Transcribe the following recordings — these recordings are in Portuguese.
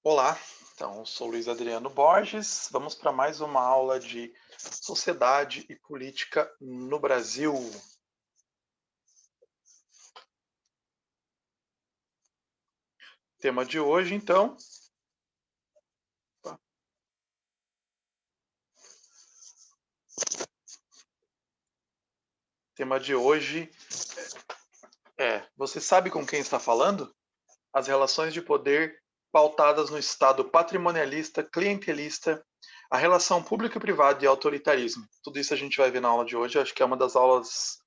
Olá, então sou Luiz Adriano Borges. Vamos para mais uma aula de sociedade e política no Brasil. Tema de hoje, então. Tema de hoje você sabe com quem está falando? As relações de poder pautadas no Estado patrimonialista, clientelista, a relação público e privado e autoritarismo. Tudo isso a gente vai ver na aula de hoje. Eu acho que é uma das aulas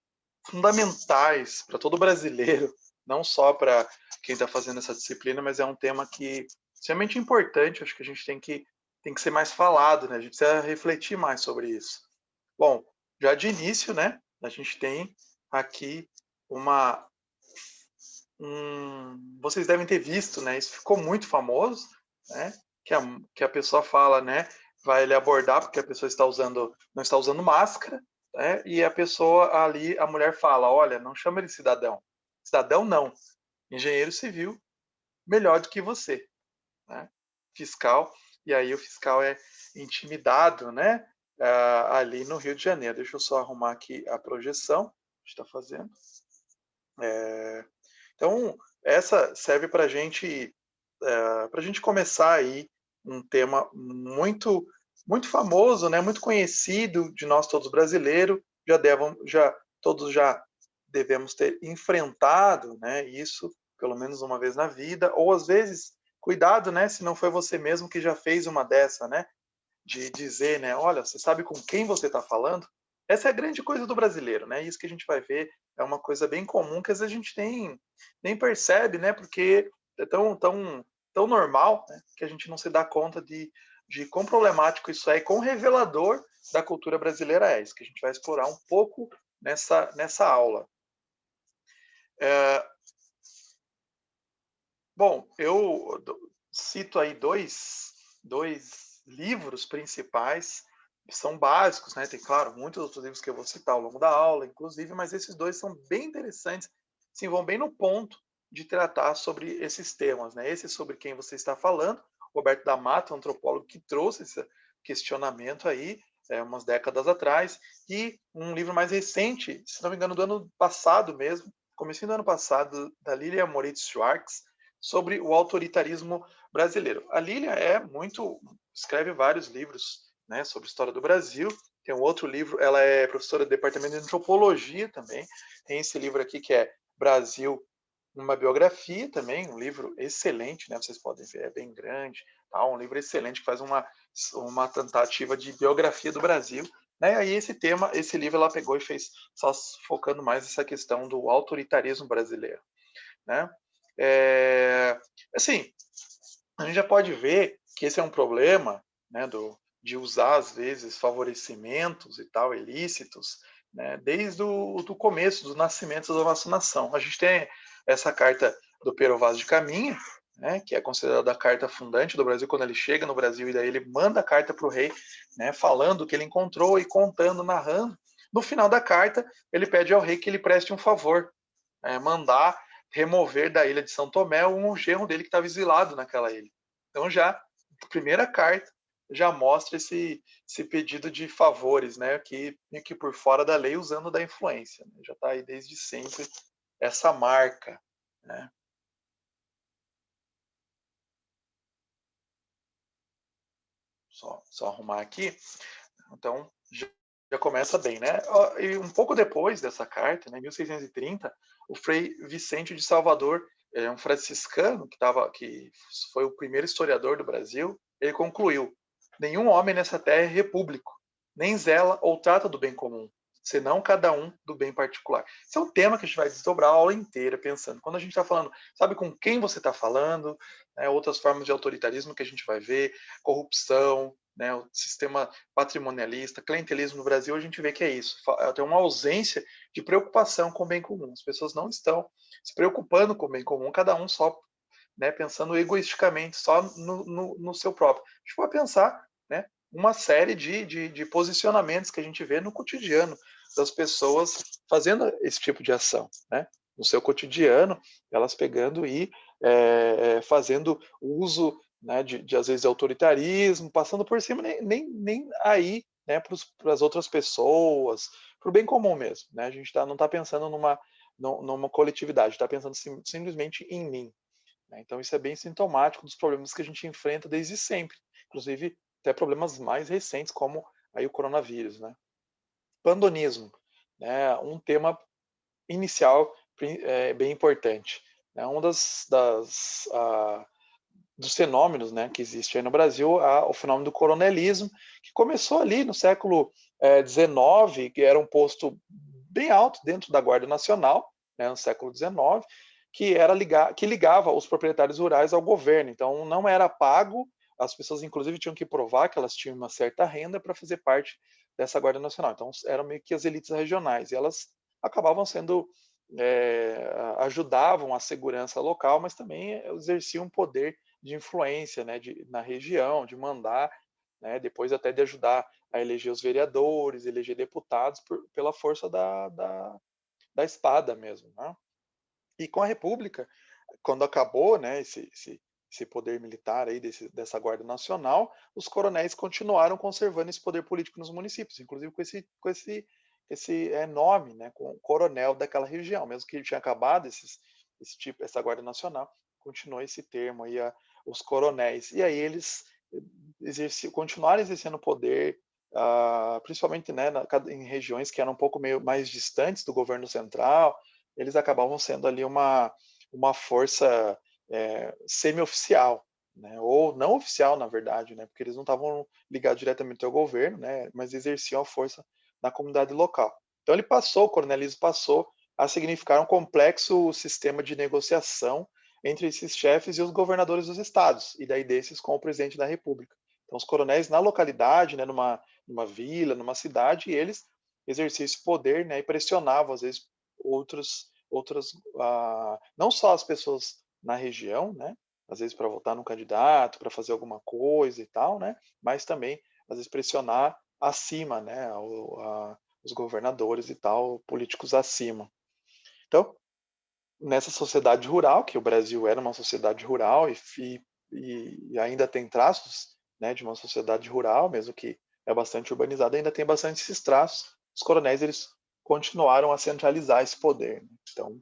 fundamentais para todo brasileiro, não só para quem está fazendo essa disciplina, mas é um tema que é extremamente importante. Acho que a gente tem que ser mais falado, né? A gente precisa refletir mais sobre isso. Bom, já de início, né? A gente tem aqui uma vocês devem ter visto, né? Isso ficou muito famoso, né? Que a pessoa fala, né? Vai lhe abordar porque a pessoa não está usando máscara, né? E a pessoa ali, a mulher fala, olha, não chama ele cidadão, cidadão não, engenheiro civil, melhor do que você, né? Fiscal, e aí o fiscal é intimidado, né? Ali no Rio de Janeiro. Deixa eu só arrumar aqui a projeção que está fazendo. Então, essa serve para a gente começar aí um tema muito famoso, né, muito conhecido de nós todos brasileiros, todos já devemos ter enfrentado, né, isso pelo menos uma vez na vida, ou às vezes, cuidado, né, se não foi você mesmo que já fez uma dessa, né, de dizer, né, olha, você sabe com quem você está falando? Essa é a grande coisa do brasileiro, né? Isso que a gente vai ver é uma coisa bem comum que às vezes a gente nem percebe, né? Porque é tão normal, né? Que a gente não se dá conta de quão problemático isso é e quão revelador da cultura brasileira é. Isso que a gente vai explorar um pouco nessa aula. É, bom, eu cito aí dois livros principais, que são básicos, né? Tem, claro, muitos outros livros que eu vou citar ao longo da aula, inclusive, mas esses dois são bem interessantes, se vão bem no ponto de tratar sobre esses temas, né? Esse sobre quem você está falando, Roberto da Mata, um antropólogo que trouxe esse questionamento aí, umas décadas atrás, e um livro mais recente, se não me engano, do ano passado mesmo, comecinho do ano passado, da Lilia Moritz Schwartz, sobre o autoritarismo brasileiro. A Lília escreve vários livros, né, sobre a história do Brasil. Tem um outro livro, ela é professora do departamento de antropologia também. Tem esse livro aqui que é Brasil, uma biografia também, um livro excelente, né? Vocês podem ver, é bem grande, tá? Um livro excelente que faz uma tentativa de biografia do Brasil. Né? Aí esse livro ela pegou e fez só focando mais nessa questão do autoritarismo brasileiro, né? É, assim, a gente já pode ver que esse é um problema, né, de usar às vezes favorecimentos e tal ilícitos, né, desde o do começo, do nascimento da nossa nação. A gente tem essa carta do Pero Vaz de Caminha, né, que é considerada a carta fundante do Brasil, quando ele chega no Brasil e daí ele manda a carta para o rei, né, falando o que ele encontrou e contando, narrando. No final da carta, ele pede ao rei que ele preste um favor, mandar remover da ilha de São Tomé um genro dele que estava exilado naquela ilha. Então já, a primeira carta, já mostra esse pedido de favores, né, que por fora da lei, usando da influência. Né? Já está aí desde sempre essa marca. Né? Só arrumar aqui. Então, já começa bem, né? E um pouco depois dessa carta, né, em 1630, o Frei Vicente de Salvador, um franciscano que foi o primeiro historiador do Brasil, ele concluiu: nenhum homem nessa terra é repúblico, nem zela ou trata do bem comum, senão cada um do bem particular. Esse é um tema que a gente vai desdobrar a aula inteira pensando. Quando a gente está falando, sabe com quem você está falando, né, outras formas de autoritarismo que a gente vai ver, corrupção, né, o sistema patrimonialista, clientelismo no Brasil, a gente vê que é isso. Tem uma ausência de preocupação com o bem comum. As pessoas não estão se preocupando com o bem comum, cada um só, né, pensando egoisticamente, só no seu próprio. A gente pode pensar, né, uma série de posicionamentos que a gente vê no cotidiano das pessoas fazendo esse tipo de ação, né? No seu cotidiano, elas pegando e fazendo uso né, de às vezes de autoritarismo, passando por cima, nem aí, né, para as outras pessoas, para o bem comum mesmo, né? A gente não está pensando numa coletividade, está pensando simplesmente em mim, né? Então isso é bem sintomático dos problemas que a gente enfrenta desde sempre, inclusive até problemas mais recentes como aí o coronavírus, né? Pandonismo, né? Um tema inicial bem importante, né? Um dos fenômenos, né, que existe aí no Brasil, o fenômeno do coronelismo, que começou ali no século XIX, que era um posto bem alto dentro da Guarda Nacional, né, no século XIX, que ligava os proprietários rurais ao governo. Então, não era pago, as pessoas, inclusive, tinham que provar que elas tinham uma certa renda para fazer parte dessa Guarda Nacional. Então, eram meio que as elites regionais, e elas acabavam sendo ajudavam a segurança local, mas também exerciam poder de influência, né, na região, de mandar, né, depois até de ajudar a eleger os vereadores, eleger deputados pela força da espada mesmo, né? E com a República, quando acabou, né, esse poder militar aí dessa Guarda Nacional, os coronéis continuaram conservando esse poder político nos municípios, inclusive com esse nome, né, com o coronel daquela região, mesmo que tinha acabado essa Guarda Nacional, continuou esse termo aí, os coronéis. E aí eles continuaram exercendo poder, principalmente, né, em regiões que eram um pouco meio mais distantes do governo central, eles acabavam sendo ali uma força semi-oficial, né, ou não oficial, na verdade, né, porque eles não estavam ligados diretamente ao governo, né, mas exerciam a força na comunidade local. Então o coronelismo passou a significar um complexo sistema de negociação entre esses chefes e os governadores dos estados, e daí desses com o presidente da República. Então os coronéis na localidade, né, numa vila, numa cidade, eles exerciam esse poder, né, e pressionavam às vezes outras, não só as pessoas na região, né, às vezes para votar no candidato, para fazer alguma coisa e tal, né, mas também às vezes pressionar acima, né, os governadores e tal, políticos acima. Então, nessa sociedade rural, que o Brasil era uma sociedade rural e ainda tem traços, né, de uma sociedade rural, mesmo que é bastante urbanizada, ainda tem bastante esses traços. Os coronéis eles continuaram a centralizar esse poder. Né? Então,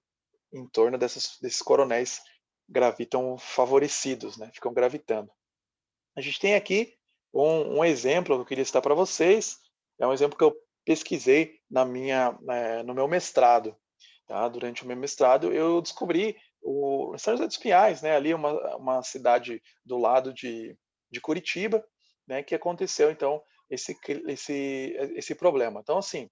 em torno desses coronéis gravitam favorecidos, né? Ficam gravitando. A gente tem aqui um exemplo que eu queria citar para vocês. É um exemplo que eu pesquisei no meu mestrado. Tá? Durante o meu mestrado, eu descobri o São José dos Pinhais, né? Ali uma cidade do lado de Curitiba, né? Que aconteceu então esse problema. Então, assim,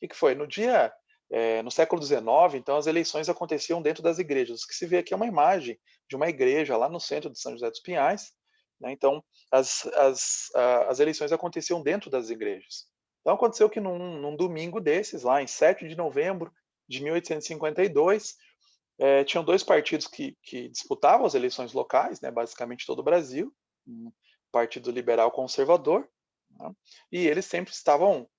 o que foi? No século XIX, então as eleições aconteciam dentro das igrejas. O que se vê aqui é uma imagem de uma igreja lá no centro de São José dos Pinhais, né? Então as eleições aconteciam dentro das igrejas. Então aconteceu que num domingo desses, lá em 7 de novembro de 1852, tinham dois partidos que disputavam as eleições locais, né, basicamente todo o Brasil, um Partido Liberal Conservador, né, e eles sempre estavam,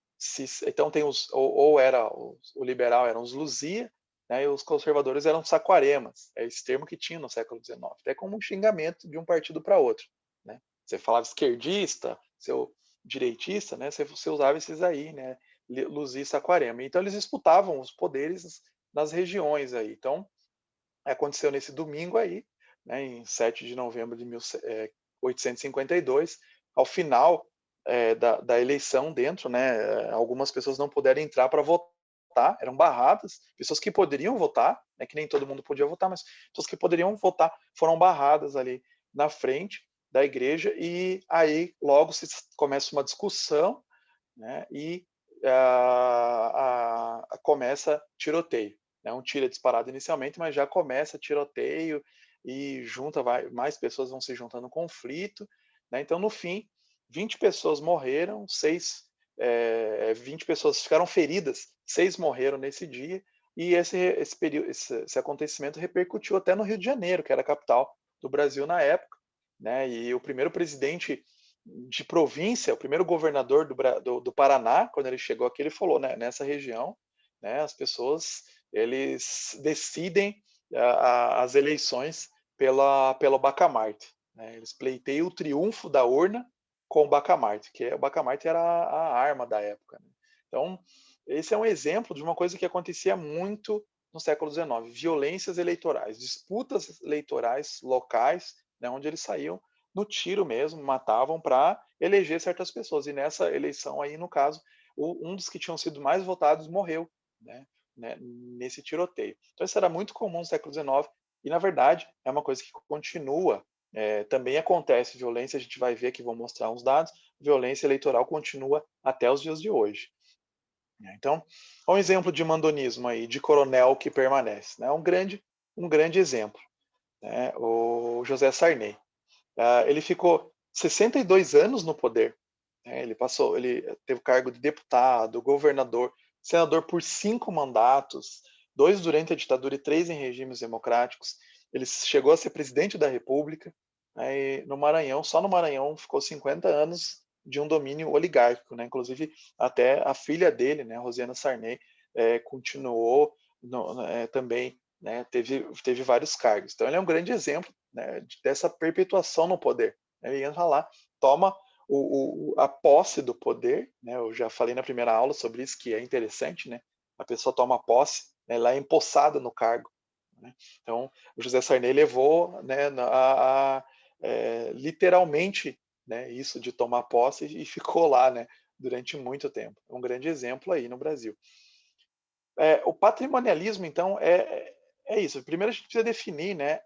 então tem ou era o liberal eram os Luzia, né, e os conservadores eram saquaremas, é esse termo que tinha no século XIX, até como um xingamento de um partido para outro, né? Você falava esquerdista, seu direitista, né? Você usava esses aí, né? Luzia e Saquarema. Então eles disputavam os poderes nas regiões aí. Então aconteceu nesse domingo aí, né? Em 7 de novembro de 1852, ao final da eleição dentro, né? Algumas pessoas não puderam entrar para votar, eram barradas, pessoas que poderiam votar, né, que nem todo mundo podia votar, mas pessoas que poderiam votar foram barradas ali na frente da igreja, e aí logo se começa uma discussão, né, e começa tiroteio. Né, um tiro é disparado inicialmente, mas já começa tiroteio e mais pessoas vão se juntando no conflito. Né, então, no fim, 20 pessoas morreram, 20 pessoas ficaram feridas, 6 morreram nesse dia, e esse acontecimento repercutiu até no Rio de Janeiro, que era a capital do Brasil na época, né? E o primeiro presidente de província, o primeiro governador do Paraná, quando ele chegou aqui, ele falou, né, nessa região, né, as pessoas eles decidem as eleições pelo Bacamarte. né? Eles pleiteiam o triunfo da urna com o bacamarte, que o bacamarte era a arma da época, né? Então, esse é um exemplo de uma coisa que acontecia muito no século XIX, violências eleitorais, disputas eleitorais locais, né, onde eles saíam no tiro mesmo, matavam para eleger certas pessoas. E nessa eleição aí, no caso, um dos que tinham sido mais votados morreu, né, nesse tiroteio. Então isso era muito comum no século XIX e, na verdade, é uma coisa que continua. Também acontece violência, a gente vai ver que vou mostrar uns dados, violência eleitoral continua até os dias de hoje. Então, um exemplo de mandonismo aí, de coronel que permanece, né? Um grande exemplo, né? O José Sarney. Ele ficou 62 anos no poder, né? Ele teve o cargo de deputado, governador, senador por 5 mandatos, 2 durante a ditadura e 3 em regimes democráticos. Ele chegou a ser presidente da República, né? E no Maranhão, só no Maranhão, ficou 50 anos de um domínio oligárquico, né? Inclusive até a filha dele, né, Rosiana Sarney, continuou também, né, teve vários cargos. Então ele é um grande exemplo, né, dessa perpetuação no poder. Ele entra lá, toma a posse do poder, né? Eu já falei na primeira aula sobre isso, que é interessante, né? A pessoa toma posse, né, ela é empossada no cargo, né? Então, o José Sarney levou, né, literalmente, né, isso de tomar posse e ficou lá, né, durante muito tempo. Um grande exemplo aí no Brasil. O patrimonialismo, então, é isso. Primeiro a gente precisa definir, né,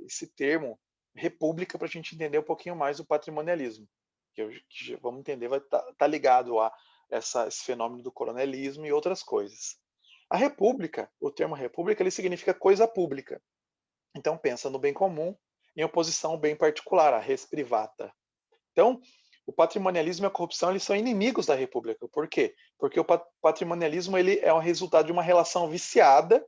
esse termo república para a gente entender um pouquinho mais o patrimonialismo. Que vamos entender, vai tá ligado a esse fenômeno do coronelismo e outras coisas. A república, o termo república, ele significa coisa pública. Então pensa no bem comum em oposição ao bem particular, a res privata. Então, o patrimonialismo e a corrupção eles são inimigos da república. Por quê? Porque o patrimonialismo ele é o resultado de uma relação viciada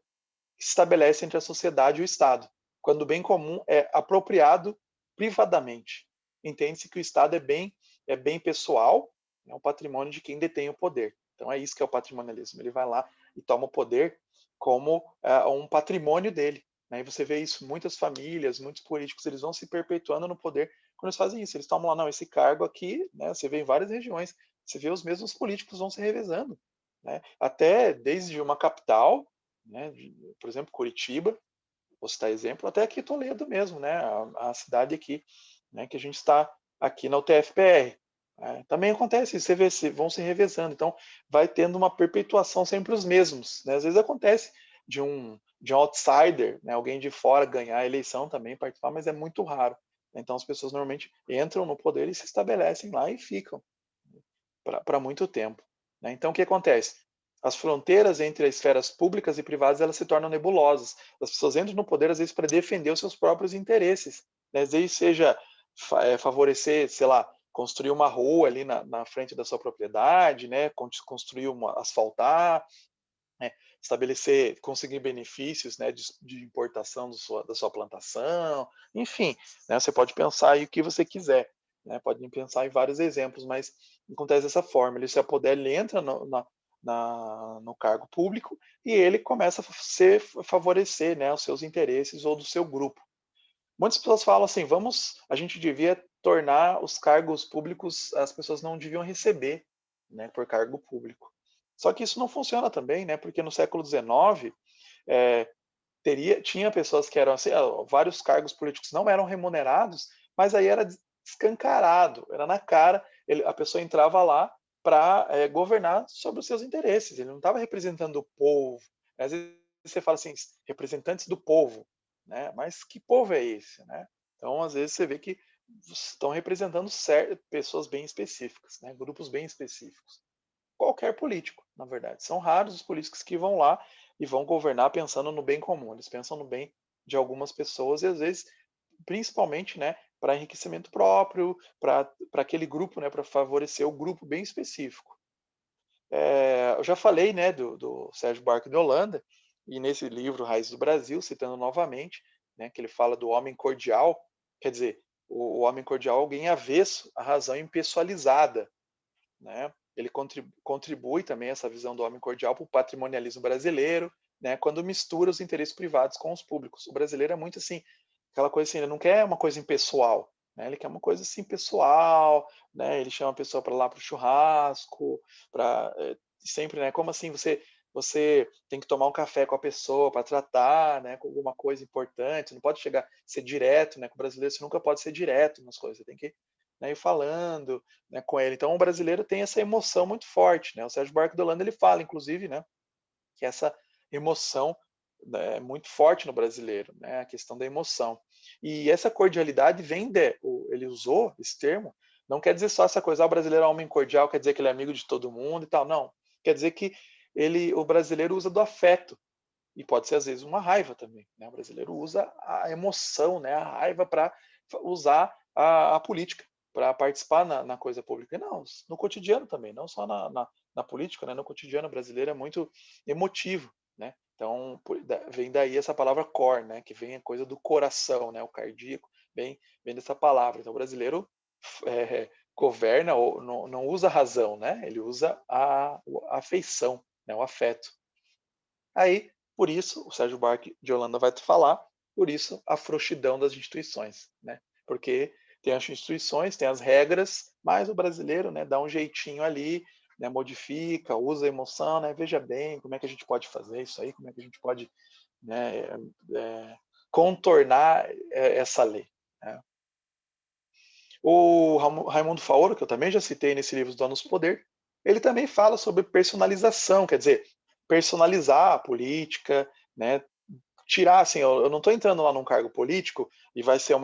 que se estabelece entre a sociedade e o Estado, quando o bem comum é apropriado privadamente. Entende-se que o Estado é bem pessoal, é um patrimônio de quem detém o poder. Então é isso que é o patrimonialismo. Ele vai lá e toma o poder como um patrimônio dele. Né? E você vê isso, muitas famílias, muitos políticos, eles vão se perpetuando no poder quando eles fazem isso. Eles tomam lá, não, esse cargo aqui, né, você vê em várias regiões, você vê os mesmos políticos vão se revezando. Né? Até desde uma capital, né, por exemplo, Curitiba, vou citar exemplo, até aqui Toledo mesmo, né, a cidade aqui, né, que a gente está aqui na UTFPR. Também acontece isso, você vê, vão se revezando, então vai tendo uma perpetuação sempre os mesmos. Né? Às vezes acontece de um outsider, né, alguém de fora ganhar a eleição também, participar, mas é muito raro. Então as pessoas normalmente entram no poder e se estabelecem lá e ficam para muito tempo. Né? Então o que acontece? As fronteiras entre as esferas públicas e privadas elas se tornam nebulosas. As pessoas entram no poder às vezes para defender os seus próprios interesses, né? Às vezes seja favorecer, sei lá, construir uma rua ali na frente da sua propriedade, né? Construir asfaltar, né? Estabelecer, conseguir benefícios, né, de importação da sua plantação, enfim, né, você pode pensar aí o que você quiser, né, pode pensar em vários exemplos, mas acontece dessa forma, ele se apoder, ele entra no cargo público e ele começa a favorecer, né, os seus interesses ou do seu grupo. Muitas pessoas falam assim, a gente devia tornar os cargos públicos, as pessoas não deviam receber, né, por cargo público. Só que isso não funciona também, né, porque no século XIX tinha pessoas que eram assim, vários cargos políticos não eram remunerados, mas aí era escancarado, era na cara, a pessoa entrava lá para governar sobre os seus interesses, ele não estava representando o povo. Às vezes você fala assim, representantes do povo, né? Mas que povo é esse, né? Então, às vezes você vê que estão representando pessoas bem específicas, né? Grupos bem específicos. Qualquer político, na verdade. São raros os políticos que vão lá e vão governar pensando no bem comum. Eles pensam no bem de algumas pessoas e às vezes, principalmente, né, para enriquecimento próprio, para aquele grupo, né, para favorecer o grupo bem específico. Eu já falei, né, do Sérgio Buarque de Holanda, e nesse livro Raiz do Brasil, citando novamente, né, que ele fala do homem cordial, quer dizer, o homem cordial é alguém avesso à razão impessoalizada, né? Ele contribui também essa visão do homem cordial para o patrimonialismo brasileiro, né, quando mistura os interesses privados com os públicos. O brasileiro é muito assim, aquela coisa assim, ele não quer uma coisa impessoal, né? Ele quer uma coisa assim pessoal, né? Ele chama a pessoa para lá para o churrasco, para sempre, né? Como assim você tem que tomar um café com a pessoa para tratar, né, com alguma coisa importante, não pode chegar ser direto, né, com o brasileiro você nunca pode ser direto nas coisas, você tem que, né, ir falando, né, com ele. Então o brasileiro tem essa emoção muito forte, né? O Sérgio Buarque de Holanda ele fala, inclusive, né, que essa emoção, né, é muito forte no brasileiro, né, a questão da emoção. E essa cordialidade vem ele usou esse termo, não quer dizer só essa coisa, o brasileiro é um homem cordial, quer dizer que ele é amigo de todo mundo e tal, não. Quer dizer que o brasileiro usa do afeto, e pode ser às vezes uma raiva também, né? O brasileiro usa a emoção, né, a raiva para usar a política, para participar na coisa pública. E não, no cotidiano também, não só na política, né? No cotidiano brasileiro é muito emotivo, né? Então vem daí essa palavra cor, né? Que vem a coisa do coração, né? O cardíaco vem dessa palavra. Então o brasileiro governa ou não usa a razão, né? Ele usa a afeição, né? O afeto. Aí, por isso, o Sérgio Buarque de Holanda vai te falar, por isso a frouxidão das instituições, né? Porque tem as instituições, tem as regras, mas o brasileiro, né, dá um jeitinho ali, né, modifica, usa a emoção, né? Veja bem, como é que a gente pode fazer isso aí, como é que a gente pode, né, contornar essa lei, né? O Raimundo Faoro, que eu também já citei nesse livro Os Donos do Poder, ele também fala sobre personalização, quer dizer, personalizar a política, né? Tirar, assim, eu não estou entrando lá num cargo político e vai ser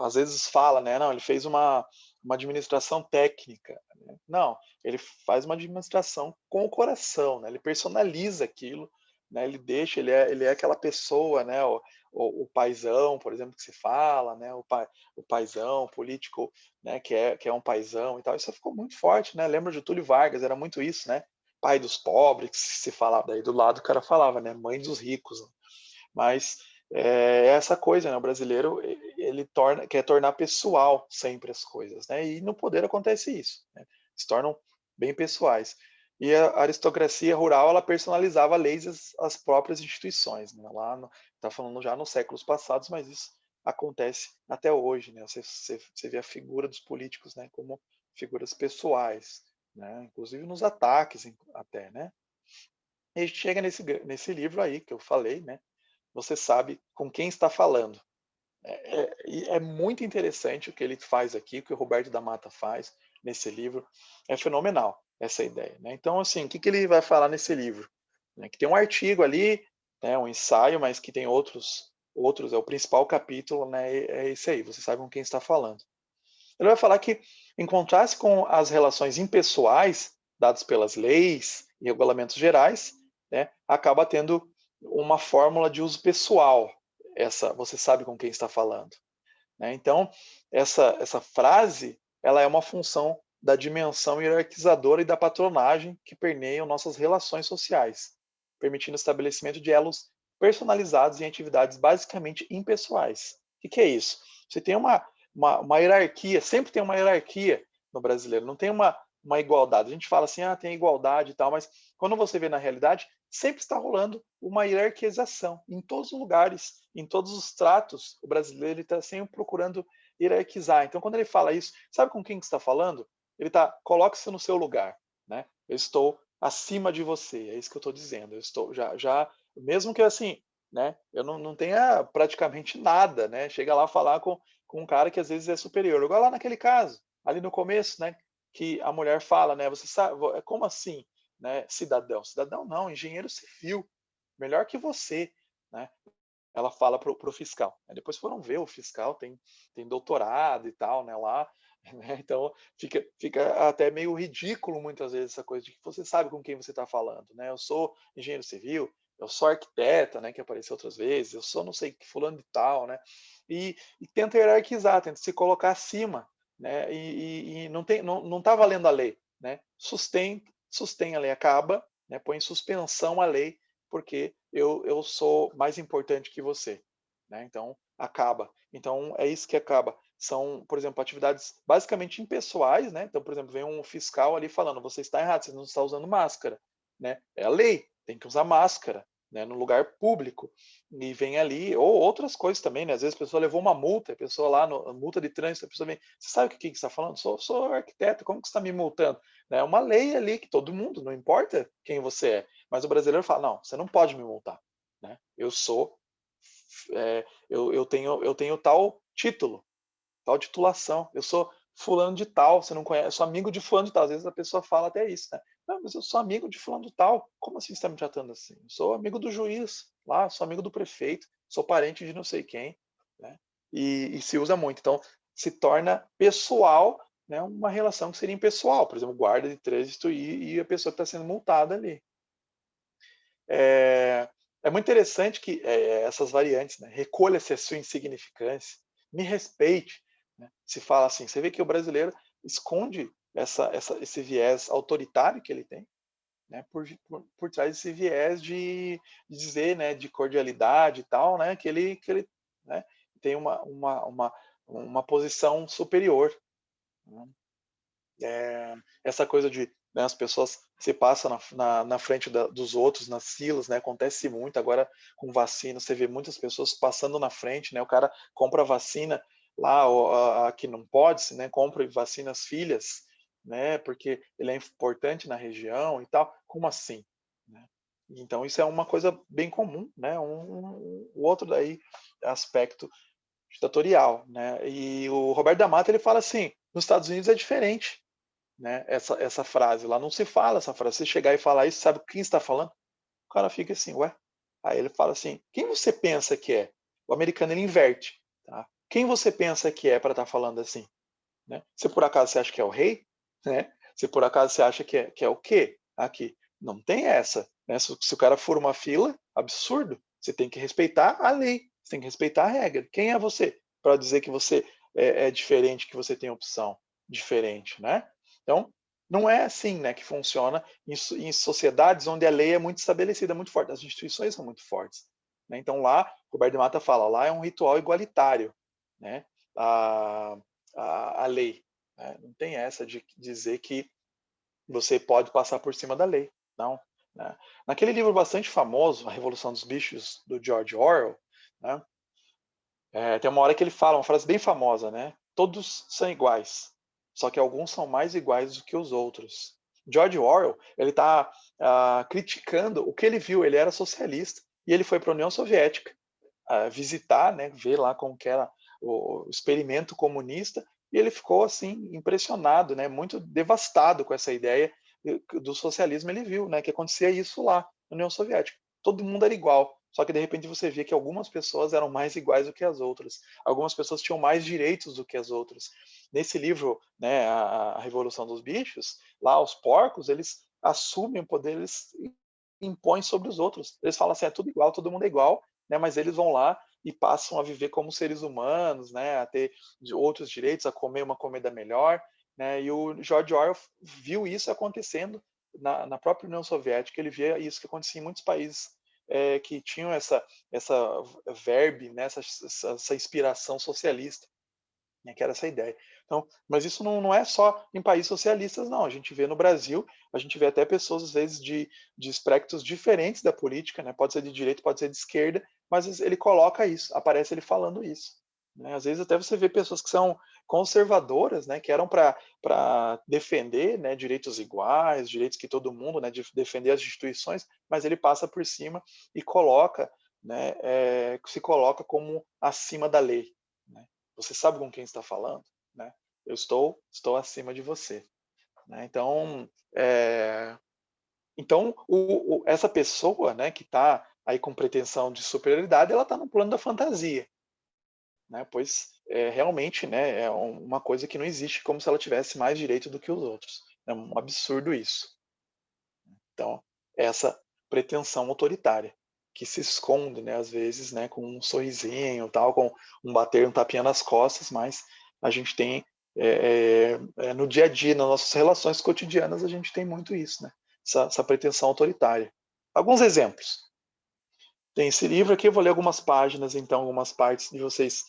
às vezes fala, né? Não, ele fez uma administração técnica. Né? Não, ele faz uma administração com o coração, né? Ele personaliza aquilo, né? Ele é aquela pessoa, né? O paizão, por exemplo, que se fala, né? O paizão político, né? Que é um paizão e tal. Isso ficou muito forte, né? Lembro de Túlio Vargas, era muito isso, né? Pai dos pobres, que se falava, daí do lado o cara falava, né? Mãe dos ricos. Né? Mas essa coisa, né? O brasileiro ele quer tornar pessoal sempre as coisas, né? E no poder acontece isso, né? Se tornam bem pessoais. E a aristocracia rural ela personalizava leis as próprias instituições, né? Está falando já nos séculos passados, mas isso acontece até hoje, né? Você vê a figura dos políticos, né? Como figuras pessoais, né? Inclusive nos ataques até, né? E a gente chega nesse livro aí que eu falei, né? Você sabe com quem está falando. É muito interessante o que ele faz aqui, o que o Roberto da Mata faz nesse livro. É fenomenal essa ideia. Né? Então, assim, o que ele vai falar nesse livro? Né? Que tem um artigo ali, né, um ensaio, mas que tem outros, é o principal capítulo, né, é esse aí, você sabe com quem está falando. Ele vai falar que, em contraste com as relações impessoais dadas pelas leis e regulamentos gerais, né, acaba tendo uma fórmula de uso pessoal. Você sabe com quem está falando. Né? Então, essa frase ela é uma função da dimensão hierarquizadora e da patronagem que permeiam nossas relações sociais, permitindo o estabelecimento de elos personalizados em atividades basicamente impessoais. O que é isso? Você tem uma hierarquia, sempre tem uma hierarquia no brasileiro, não tem uma igualdade. A gente fala assim, tem igualdade e tal, mas quando você vê na realidade, sempre está rolando uma hierarquização em todos os lugares, em todos os tratos. O brasileiro está sempre procurando hierarquizar. Então, quando ele fala isso, sabe com quem que está falando? Ele está, coloque-se no seu lugar, né? Eu estou acima de você, é isso que eu estou dizendo. Eu estou já mesmo que assim, né? Eu não tenha praticamente nada, né? Chega lá falar com um cara que às vezes é superior. Igual lá naquele caso, ali no começo, né? Que a mulher fala, né? Você sabe, como assim? Né, cidadão não, engenheiro civil, melhor que você, né? Ela fala pro fiscal. Aí depois foram ver o fiscal tem doutorado e tal, né, lá, né? Então fica até meio ridículo muitas vezes essa coisa de que você sabe com quem você está falando, né? Eu sou engenheiro civil, eu sou arquiteta, né, que apareceu outras vezes, eu sou não sei que fulano de tal, né? E tenta hierarquizar, tenta se colocar acima, né? E não tá valendo a lei, né? Sustém a lei, acaba, né? Põe em suspensão a lei porque eu sou mais importante que você, né? Então acaba. Então é isso que acaba. São, por exemplo, atividades basicamente impessoais, né? Então, por exemplo, vem um fiscal ali falando: você está errado, você não está usando máscara, né? É a lei, tem que usar máscara, né, no lugar público, e vem ali, ou outras coisas também, né, às vezes a pessoa levou uma multa, a pessoa lá, multa de trânsito, a pessoa vem, você sabe o que você está falando? Sou arquiteto, como que você está me multando? É uma lei ali que todo mundo, não importa quem você é, mas o brasileiro fala, não, você não pode me multar, né? Eu sou, eu tenho tal título, tal titulação, eu sou fulano de tal, você não conhece, eu sou amigo de fulano de tal, às vezes a pessoa fala até isso, né? Não, mas eu sou amigo de fulano de tal, como assim você está me tratando assim? Eu sou amigo do juiz, lá, sou amigo do prefeito, sou parente de não sei quem, né? E se usa muito, então se torna pessoal, né, uma relação que seria impessoal, por exemplo, guarda de trânsito e a pessoa que está sendo multada ali. É muito interessante que essas variantes, né? Recolha-se a sua insignificância, me respeite. Né? Se fala assim, você vê que o brasileiro esconde esse viés autoritário que ele tem, né? Por trás desse viés de dizer, né? De cordialidade e tal, né? Que ele né? Tem uma posição superior. Né? Essa coisa de né, as pessoas se passam na frente dos outros, nas filas, né? Acontece muito agora com vacina, você vê muitas pessoas passando na frente, né? O cara compra vacina lá, a que não pode, né? Compra vacina as filhas, né? Porque ele é importante na região e tal. Como assim? Né? Então isso é uma coisa bem comum, né? O outro daí aspecto ditatorial, né? E o Roberto da Mata ele fala assim: nos Estados Unidos é diferente, né? Essa frase lá não se fala essa frase. Se chegar e falar isso, sabe quem está falando? O cara fica assim, ué. Aí ele fala assim: quem você pensa que é? O americano ele inverte, tá? Quem você pensa que é para estar falando assim? Né? Se por acaso você acha que é o rei, né? Se por acaso você acha que é o quê? Aqui não tem essa, né? Se o cara for uma fila, absurdo. Você tem que respeitar a lei, você tem que respeitar a regra. Quem é você para dizer que você é diferente, que você tem opção diferente, né? Então não é assim, né, que funciona em sociedades onde a lei é muito estabelecida, muito forte, as instituições são muito fortes. Né? Então lá, Roberto de Mata fala, lá é um ritual igualitário, né? A, a lei. Né? Não tem essa de dizer que você pode passar por cima da lei. Não. Né? Naquele livro bastante famoso, A Revolução dos Bichos, do George Orwell, né? Tem uma hora que ele fala, uma frase bem famosa, né? Todos são iguais, só que alguns são mais iguais do que os outros. George Orwell, ele está criticando o que ele viu, ele era socialista, e ele foi para a União Soviética visitar, né, ver lá como que era o experimento comunista, e ele ficou assim impressionado, né, muito devastado com essa ideia do socialismo. Ele viu, né, que acontecia isso lá na União Soviética. Todo mundo era igual, só que de repente você via que algumas pessoas eram mais iguais do que as outras, algumas pessoas tinham mais direitos do que as outras. Nesse livro, né, a Revolução dos Bichos, lá os porcos eles assumem o poder, eles impõem sobre os outros. Eles falam assim, é tudo igual, todo mundo é igual, né, mas eles vão lá e passam a viver como seres humanos, né, a ter outros direitos, a comer uma comida melhor, né, e o George Orwell viu isso acontecendo na própria União Soviética, ele via isso que acontecia em muitos países que tinham essa verbe, né, essa inspiração socialista, né, que era essa ideia. Então, mas isso não é só em países socialistas, não. A gente vê no Brasil, a gente vê até pessoas, às vezes, de espectros diferentes da política, né? Pode ser de direita, pode ser de esquerda, mas ele coloca isso, aparece ele falando isso. Né? Às vezes até você vê pessoas que são conservadoras, né, que eram para defender, né, direitos iguais, direitos que todo mundo, né, de defender as instituições, mas ele passa por cima e coloca, né, se coloca como acima da lei. Né? Você sabe com quem está falando, né? Eu estou acima de você. Né? Então essa pessoa, né, que está aí com pretensão de superioridade, ela está no plano da fantasia, né? Pois realmente, né, é uma coisa que não existe, como se ela tivesse mais direito do que os outros. É um absurdo isso. Então essa pretensão autoritária que se esconde, né, às vezes, né, com um sorrisinho, tal, com um bater, um tapinha nas costas, mas a gente tem no dia a dia, nas nossas relações cotidianas, a gente tem muito isso, né? Essa pretensão autoritária. Alguns exemplos. Tem esse livro aqui, eu vou ler algumas páginas, então, algumas partes de vocês,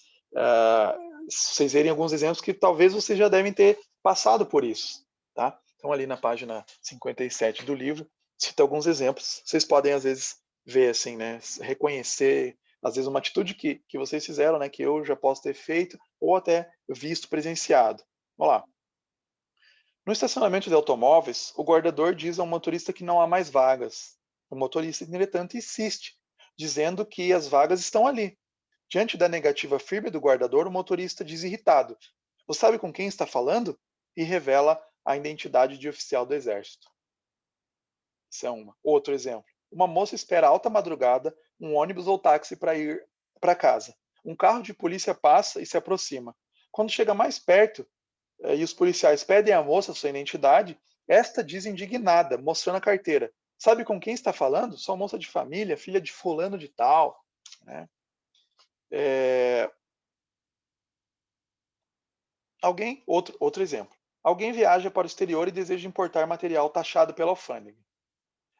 vocês verem alguns exemplos que talvez vocês já devem ter passado por isso, tá? Então, ali na página 57 do livro, cita alguns exemplos. Vocês podem, às vezes, ver, assim, né, reconhecer, às vezes, uma atitude que vocês fizeram, né, que eu já posso ter feito ou até visto presenciado. Vamos lá. No estacionamento de automóveis, o guardador diz ao motorista que não há mais vagas. O motorista, entretanto, insiste, dizendo que as vagas estão ali. Diante da negativa firme do guardador, o motorista diz irritado: "Você sabe com quem está falando?" E revela a identidade de oficial do exército. Isso é uma. Outro exemplo. Uma moça espera alta madrugada um ônibus ou táxi para ir para casa. Um carro de polícia passa e se aproxima. Quando chega mais perto, e os policiais pedem à moça sua identidade, esta diz indignada, mostrando a carteira: "Sabe com quem está falando? Sou moça de família, filha de fulano de tal." Né? É, outro exemplo. Alguém viaja para o exterior e deseja importar material taxado pela alfândega.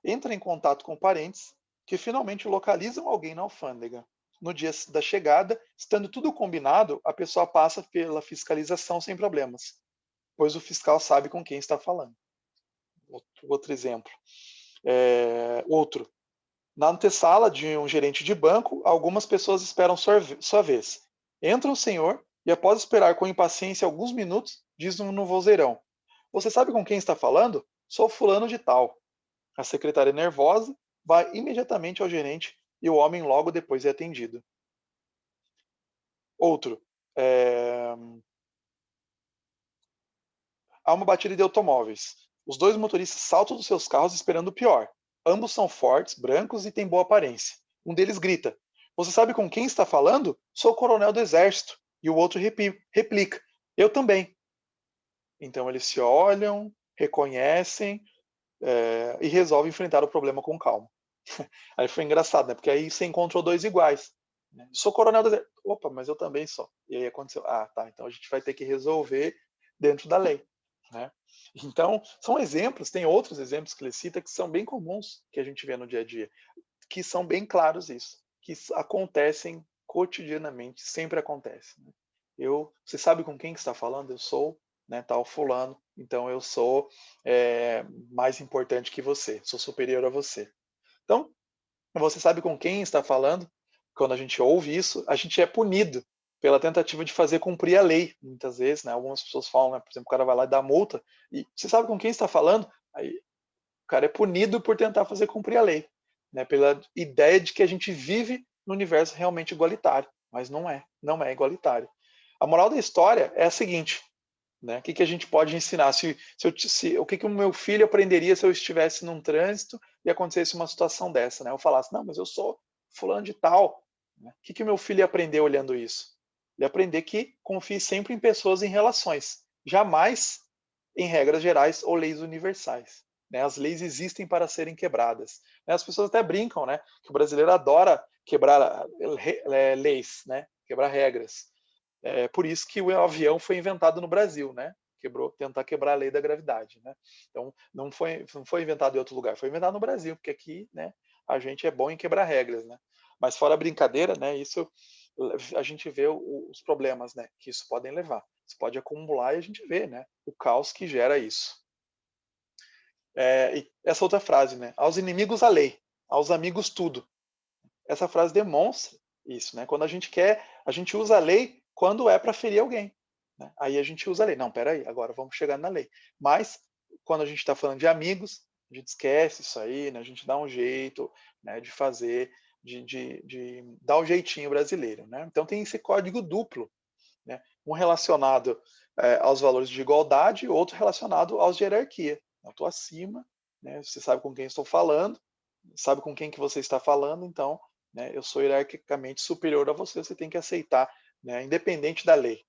Entra em contato com parentes, que finalmente localizam alguém na alfândega. No dia da chegada, estando tudo combinado, a pessoa passa pela fiscalização sem problemas, pois o fiscal sabe com quem está falando. Outro exemplo. Outro. Na antessala de um gerente de banco, algumas pessoas esperam sua vez. Entra o senhor e, após esperar com impaciência alguns minutos, diz no vozeirão: "Você sabe com quem está falando? Sou fulano de tal." A secretária, nervosa, vai imediatamente ao gerente e o homem logo depois é atendido. Outro. é, Há uma batida de automóveis. Os dois motoristas saltam dos seus carros esperando o pior. Ambos são fortes, brancos e têm boa aparência. Um deles grita: "Você sabe com quem está falando? Sou o coronel do exército." E o outro replica: "Eu também." Então eles se olham, reconhecem, e resolvem enfrentar o problema com calma. Aí foi engraçado, né? Porque aí você encontrou dois iguais. Né? Sou coronel do exército. Opa, mas eu também sou. E aí aconteceu. Ah, tá. Então a gente vai ter que resolver dentro da lei. Né? Então, são exemplos, tem outros exemplos que ele cita que são bem comuns que a gente vê no dia a dia, que são bem claros isso, que acontecem cotidianamente, sempre acontece. Né? Você sabe com quem que está falando? Eu sou, né, tal fulano, então eu sou mais importante que você, sou superior a você. Então, você sabe com quem está falando? Quando a gente ouve isso, a gente é punido pela tentativa de fazer cumprir a lei, muitas vezes, né? Algumas pessoas falam, né? Por exemplo, o cara vai lá e dá multa, e você sabe com quem está falando? Aí o cara é punido por tentar fazer cumprir a lei, né? Pela ideia de que a gente vive no universo realmente igualitário, mas não é igualitário. A moral da história é a seguinte, né? O que a gente pode ensinar? O que o meu filho aprenderia se eu estivesse num trânsito e acontecesse uma situação dessa? Né? Eu falasse, não, mas eu sou fulano de tal. Né? O que o meu filho ia aprender olhando isso? Ele ia aprender que confie sempre em pessoas e em relações, jamais em regras gerais ou leis universais. Né? As leis existem para serem quebradas. Né? As pessoas até brincam, né? Que o brasileiro adora quebrar leis, né? Quebrar regras. É por isso que o avião foi inventado no Brasil, né? Tentar quebrar a lei da gravidade, né? Então não foi inventado em outro lugar, foi inventado no Brasil, porque aqui, né? A gente é bom em quebrar regras, né? Mas fora a brincadeira, né? Isso a gente vê os problemas, né? Que isso podem levar. Isso pode acumular e a gente vê, né? O caos que gera isso. E essa outra frase, né? Aos inimigos a lei, aos amigos tudo. Essa frase demonstra isso, né? Quando a gente quer, a gente usa a lei quando é para ferir alguém. Né? Aí a gente usa a lei. Não, peraí, agora vamos chegar na lei. Mas, quando a gente está falando de amigos, a gente esquece isso aí, né? A gente dá um jeito, né, de fazer, de dar o jeitinho brasileiro. Né? Então tem esse código duplo, né? Um relacionado aos valores de igualdade, outro relacionado aos de hierarquia. Eu estou acima, né? Você sabe com quem estou falando, sabe com quem que você está falando, então, né, eu sou hierarquicamente superior a você, você tem que aceitar, né, independente da lei.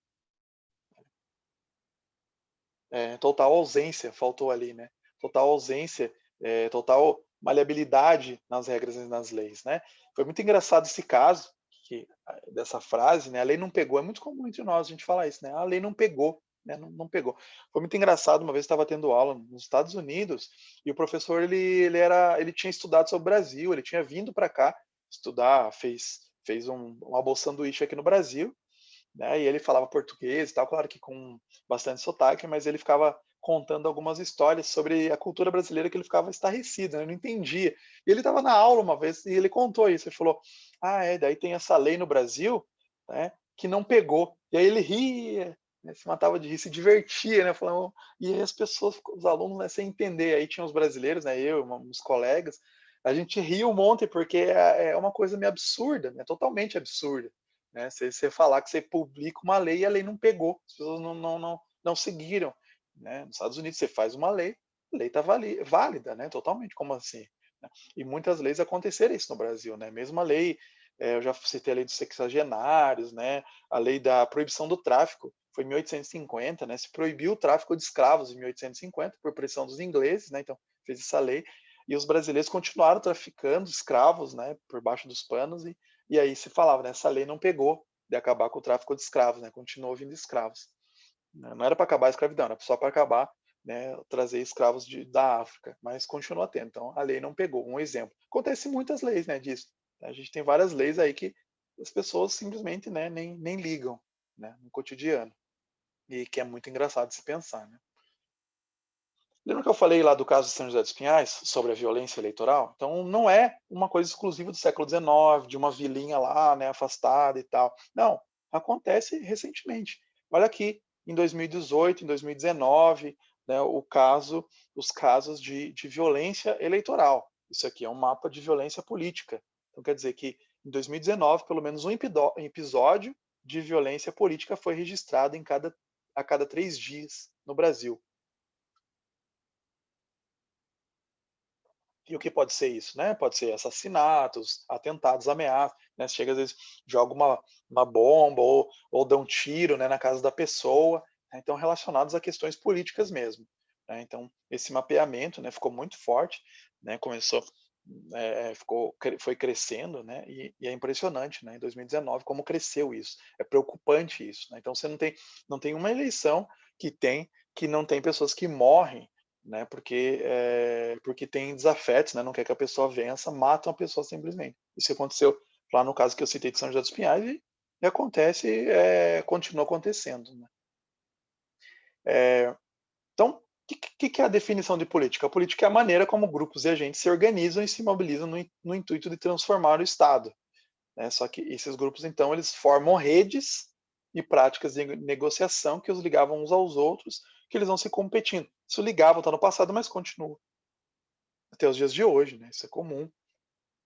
Total ausência faltou ali, né? Total ausência, total maleabilidade nas regras e nas leis, né? Foi muito engraçado esse caso dessa frase, né? A lei não pegou. É muito comum entre nós a gente falar isso, né? A lei não pegou, né? Não pegou. Foi muito engraçado. Uma vez estava tendo aula nos Estados Unidos e o professor ele tinha estudado sobre o Brasil, ele tinha vindo para cá estudar, fez uma bolsa sanduíche aqui no Brasil, né? E ele falava português e tal, claro que com bastante sotaque, mas ele ficava contando algumas histórias sobre a cultura brasileira que ele ficava estarrecido, né, eu não entendia. E ele estava na aula uma vez e ele contou isso, ele falou: "Ah, é, daí tem essa lei no Brasil, né, que não pegou". E aí ele ria, né, se matava de rir, se divertia, né, falando, e aí as pessoas, os alunos, né, sem entender. Aí tinha os brasileiros, né, eu, uns colegas, a gente ria um monte porque é uma coisa meio absurda, né, totalmente absurda, né, você falar que você publica uma lei e a lei não pegou, as pessoas não seguiram, né. Nos Estados Unidos você faz uma lei, a lei está válida, né, totalmente, como assim? Né. E muitas leis aconteceram isso no Brasil, né, mesmo a lei, eu já citei a lei dos sexagenários, né, a lei da proibição do tráfico, foi em 1850, né, se proibiu o tráfico de escravos em 1850 por pressão dos ingleses, né, então fez essa lei, e os brasileiros continuaram traficando escravos, né, por baixo dos panos, e aí se falava, né, essa lei não pegou de acabar com o tráfico de escravos, né, continuou vindo escravos. Né, não era para acabar a escravidão, era só para acabar, né, trazer escravos da África, mas continua tendo. Então a lei não pegou. Um exemplo. Acontece muitas leis, né, disso. A gente tem várias leis aí que as pessoas simplesmente, né, nem ligam, né, no cotidiano. E que é muito engraçado de se pensar, né. Lembra que eu falei lá do caso de São José dos Pinhais, sobre a violência eleitoral? Então não é uma coisa exclusiva do século XIX, de uma vilinha lá, né, afastada e tal. Não, acontece recentemente. Olha aqui, em 2018, em 2019, né, os casos de violência eleitoral. Isso aqui é um mapa de violência política. Então quer dizer que em 2019, pelo menos um episódio de violência política foi registrado a cada 3 dias no Brasil. E o que pode ser isso, né? Pode ser assassinatos, atentados, ameaças, né? Você chega às vezes, joga uma bomba ou dá um tiro, né, na casa da pessoa, né? Então relacionados a questões políticas mesmo, né? Então esse mapeamento, né, ficou muito forte, né? Começou, foi crescendo, né? E é impressionante, né? Em 2019 como cresceu isso, é preocupante isso, né? Então você não tem uma eleição que não tem pessoas que morrem, né, porque tem desafetos, né, não quer que a pessoa vença, matam a pessoa simplesmente. Isso aconteceu lá no caso que eu citei de São José dos Pinhais e acontece, continua acontecendo, né. Então, que é a definição de política? A política é a maneira como grupos e agentes se organizam e se mobilizam no intuito de transformar o Estado, né. Só que esses grupos, então, eles formam redes e práticas de negociação que os ligavam uns aos outros, que eles vão se competindo. Isso ligava, está no passado, mas continua até os dias de hoje, né? Isso é comum,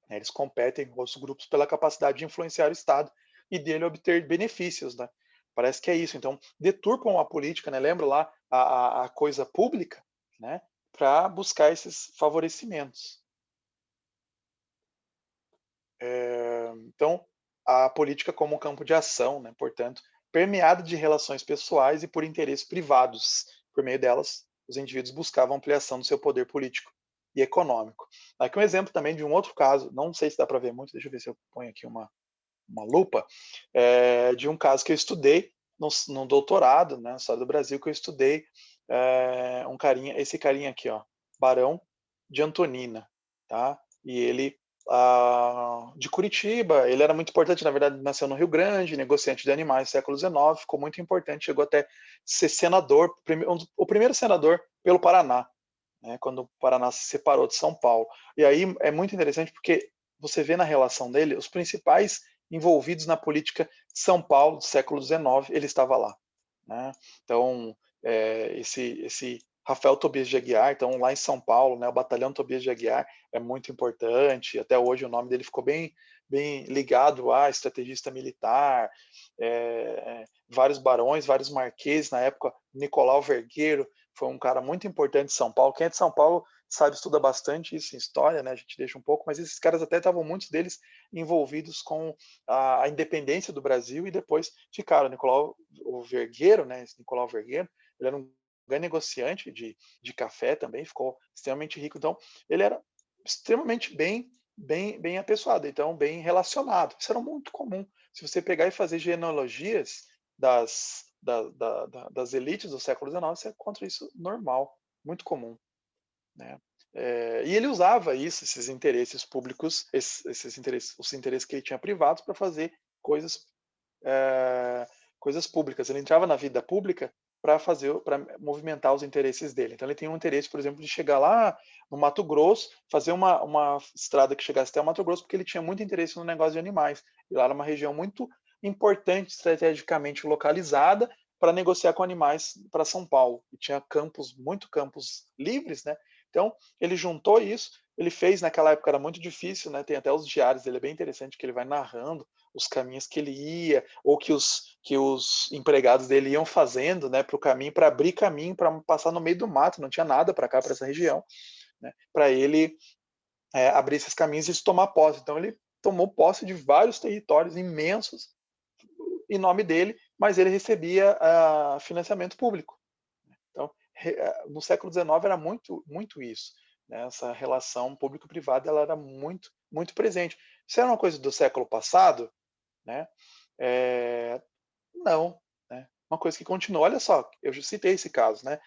né? Eles competem com outros grupos pela capacidade de influenciar o Estado e dele obter benefícios, né? Parece que é isso. Então, deturpam a política, né? Lembra lá a coisa pública, né? Para buscar esses favorecimentos. Então, a política como um campo de ação, né? Portanto, permeada de relações pessoais e por interesses privados. Por meio delas, os indivíduos buscavam ampliação do seu poder político e econômico. Aqui um exemplo também de um outro caso, não sei se dá para ver muito, deixa eu ver se eu ponho aqui uma lupa, de um caso que eu estudei no doutorado, né, na história do Brasil, que eu estudei esse carinha aqui, ó, Barão de Antonina, tá? E ele de Curitiba, ele era muito importante, na verdade, nasceu no Rio Grande, negociante de animais, século XIX, ficou muito importante, chegou até ser senador, o primeiro senador pelo Paraná, né, quando o Paraná se separou de São Paulo. E aí é muito interessante porque você vê na relação dele os principais envolvidos na política de São Paulo do século XIX, ele estava lá, né? Então, esse Rafael Tobias de Aguiar, então lá em São Paulo, né, o Batalhão Tobias de Aguiar é muito importante, até hoje o nome dele ficou bem ligado a estrategista militar, vários barões, vários marqueses, na época Nicolau Vergueiro, foi um cara muito importante de São Paulo. Quem é de São Paulo sabe, estuda bastante isso em história, né? A gente deixa um pouco, mas esses caras até estavam, muitos deles, envolvidos com a independência do Brasil e depois ficaram. Nicolau o Vergueiro, né? Esse Nicolau Vergueiro, ele era um grande negociante de café também, ficou extremamente rico. Então, ele era extremamente bem apessoado, então bem relacionado. Isso era muito comum. Se você pegar e fazer genealogias das elites do século XIX, você encontra isso normal, muito comum, né? E ele usava isso, esses interesses públicos, esses interesses, os interesses que ele tinha privados, para fazer coisas, coisas públicas. Ele entrava na vida pública para movimentar os interesses dele. Então ele tem um interesse, por exemplo, de chegar lá no Mato Grosso, fazer uma estrada que chegasse até o Mato Grosso, porque ele tinha muito interesse no negócio de animais. E lá era uma região muito importante, estrategicamente localizada, para negociar com animais para São Paulo. E tinha campos livres, né? Então ele juntou isso, ele fez, naquela época era muito difícil, né? Tem até os diários dele, é bem interessante que ele vai narrando os caminhos que ele ia, ou que os empregados dele iam fazendo, né, para o caminho, para abrir caminho, para passar no meio do mato, não tinha nada para cá, para essa região, né, para ele abrir esses caminhos e tomar posse. Então ele tomou posse de vários territórios imensos em nome dele, mas ele recebia financiamento público. Então, no século XIX era muito isso, né? Essa relação público-privada ela era muito presente. Isso era uma coisa do século passado, né? Não, né? Uma coisa que continua. Olha só, eu já citei esse caso, né?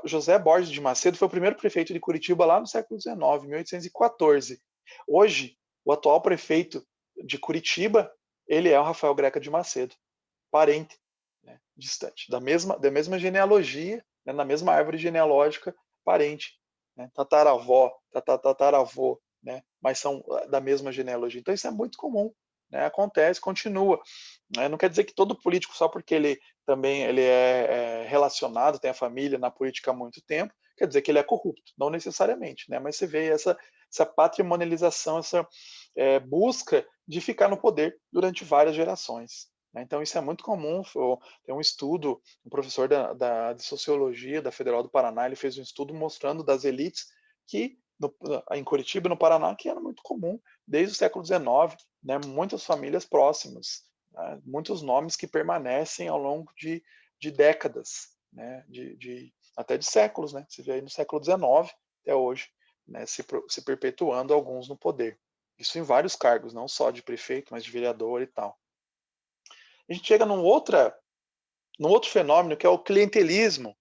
José Borges de Macedo foi o primeiro prefeito de Curitiba lá no século XIX, 1814. Hoje, o atual prefeito de Curitiba, ele é o Rafael Greca de Macedo, parente, né? Distante, da mesma genealogia, né? Na mesma árvore genealógica, parente, né? Tataravó, tataravô, né? Mas são da mesma genealogia. Então isso é muito comum, né? Acontece, continua. Não quer dizer que todo político, só porque ele também ele é relacionado, tem a família na política há muito tempo, quer dizer que ele é corrupto. Não necessariamente, né? Mas você vê essa patrimonialização, essa busca de ficar no poder durante várias gerações. Né? Então isso é muito comum. Tem um estudo, um professor de sociologia da Federal do Paraná, ele fez um estudo mostrando das elites que em Curitiba, no Paraná, que era muito comum desde o século XIX, né? Muitas famílias próximas, né? Muitos nomes que permanecem ao longo de décadas, né? Até de séculos, né? Você vê aí no século XIX até hoje, né? se perpetuando alguns no poder. Isso em vários cargos, não só de prefeito, mas de vereador e tal. A gente chega num outro fenômeno, que é o clientelismo,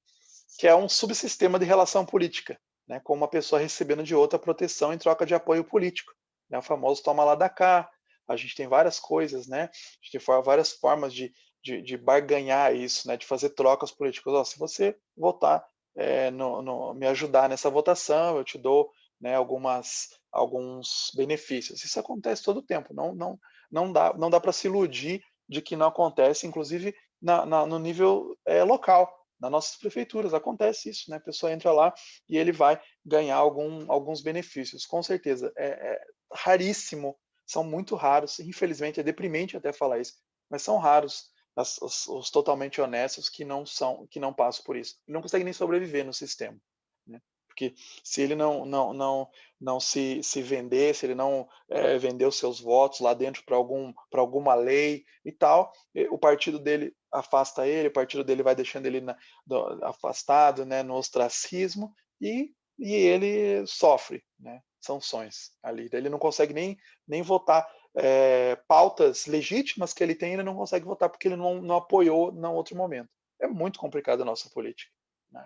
que é um subsistema de relação política, né, com uma pessoa recebendo de outra proteção em troca de apoio político. Né, o famoso toma lá da cá. A gente tem várias coisas, né? A gente tem várias formas de barganhar isso, né, de fazer trocas políticas. Se você votar, me ajudar nessa votação, eu te dou, né, alguns benefícios. Isso acontece todo o tempo. Não dá para se iludir de que não acontece, inclusive no nível local. Nas nossas prefeituras acontece isso, né? A pessoa entra lá e ele vai ganhar alguns benefícios, com certeza. É raríssimo, são muito raros, infelizmente é deprimente até falar isso, mas são raros os totalmente honestos que não passam por isso. Ele não consegue nem sobreviver no sistema, né? Porque se ele não se vender, se ele não vender os seus votos lá dentro para alguma lei e tal, o partido dele afasta ele, o partido dele vai deixando ele afastado, né, no ostracismo, e ele sofre, né, sanções ali. Ele não consegue nem votar pautas legítimas que ele tem, ele não consegue votar porque ele não apoiou em outro momento. É muito complicado a nossa política, né?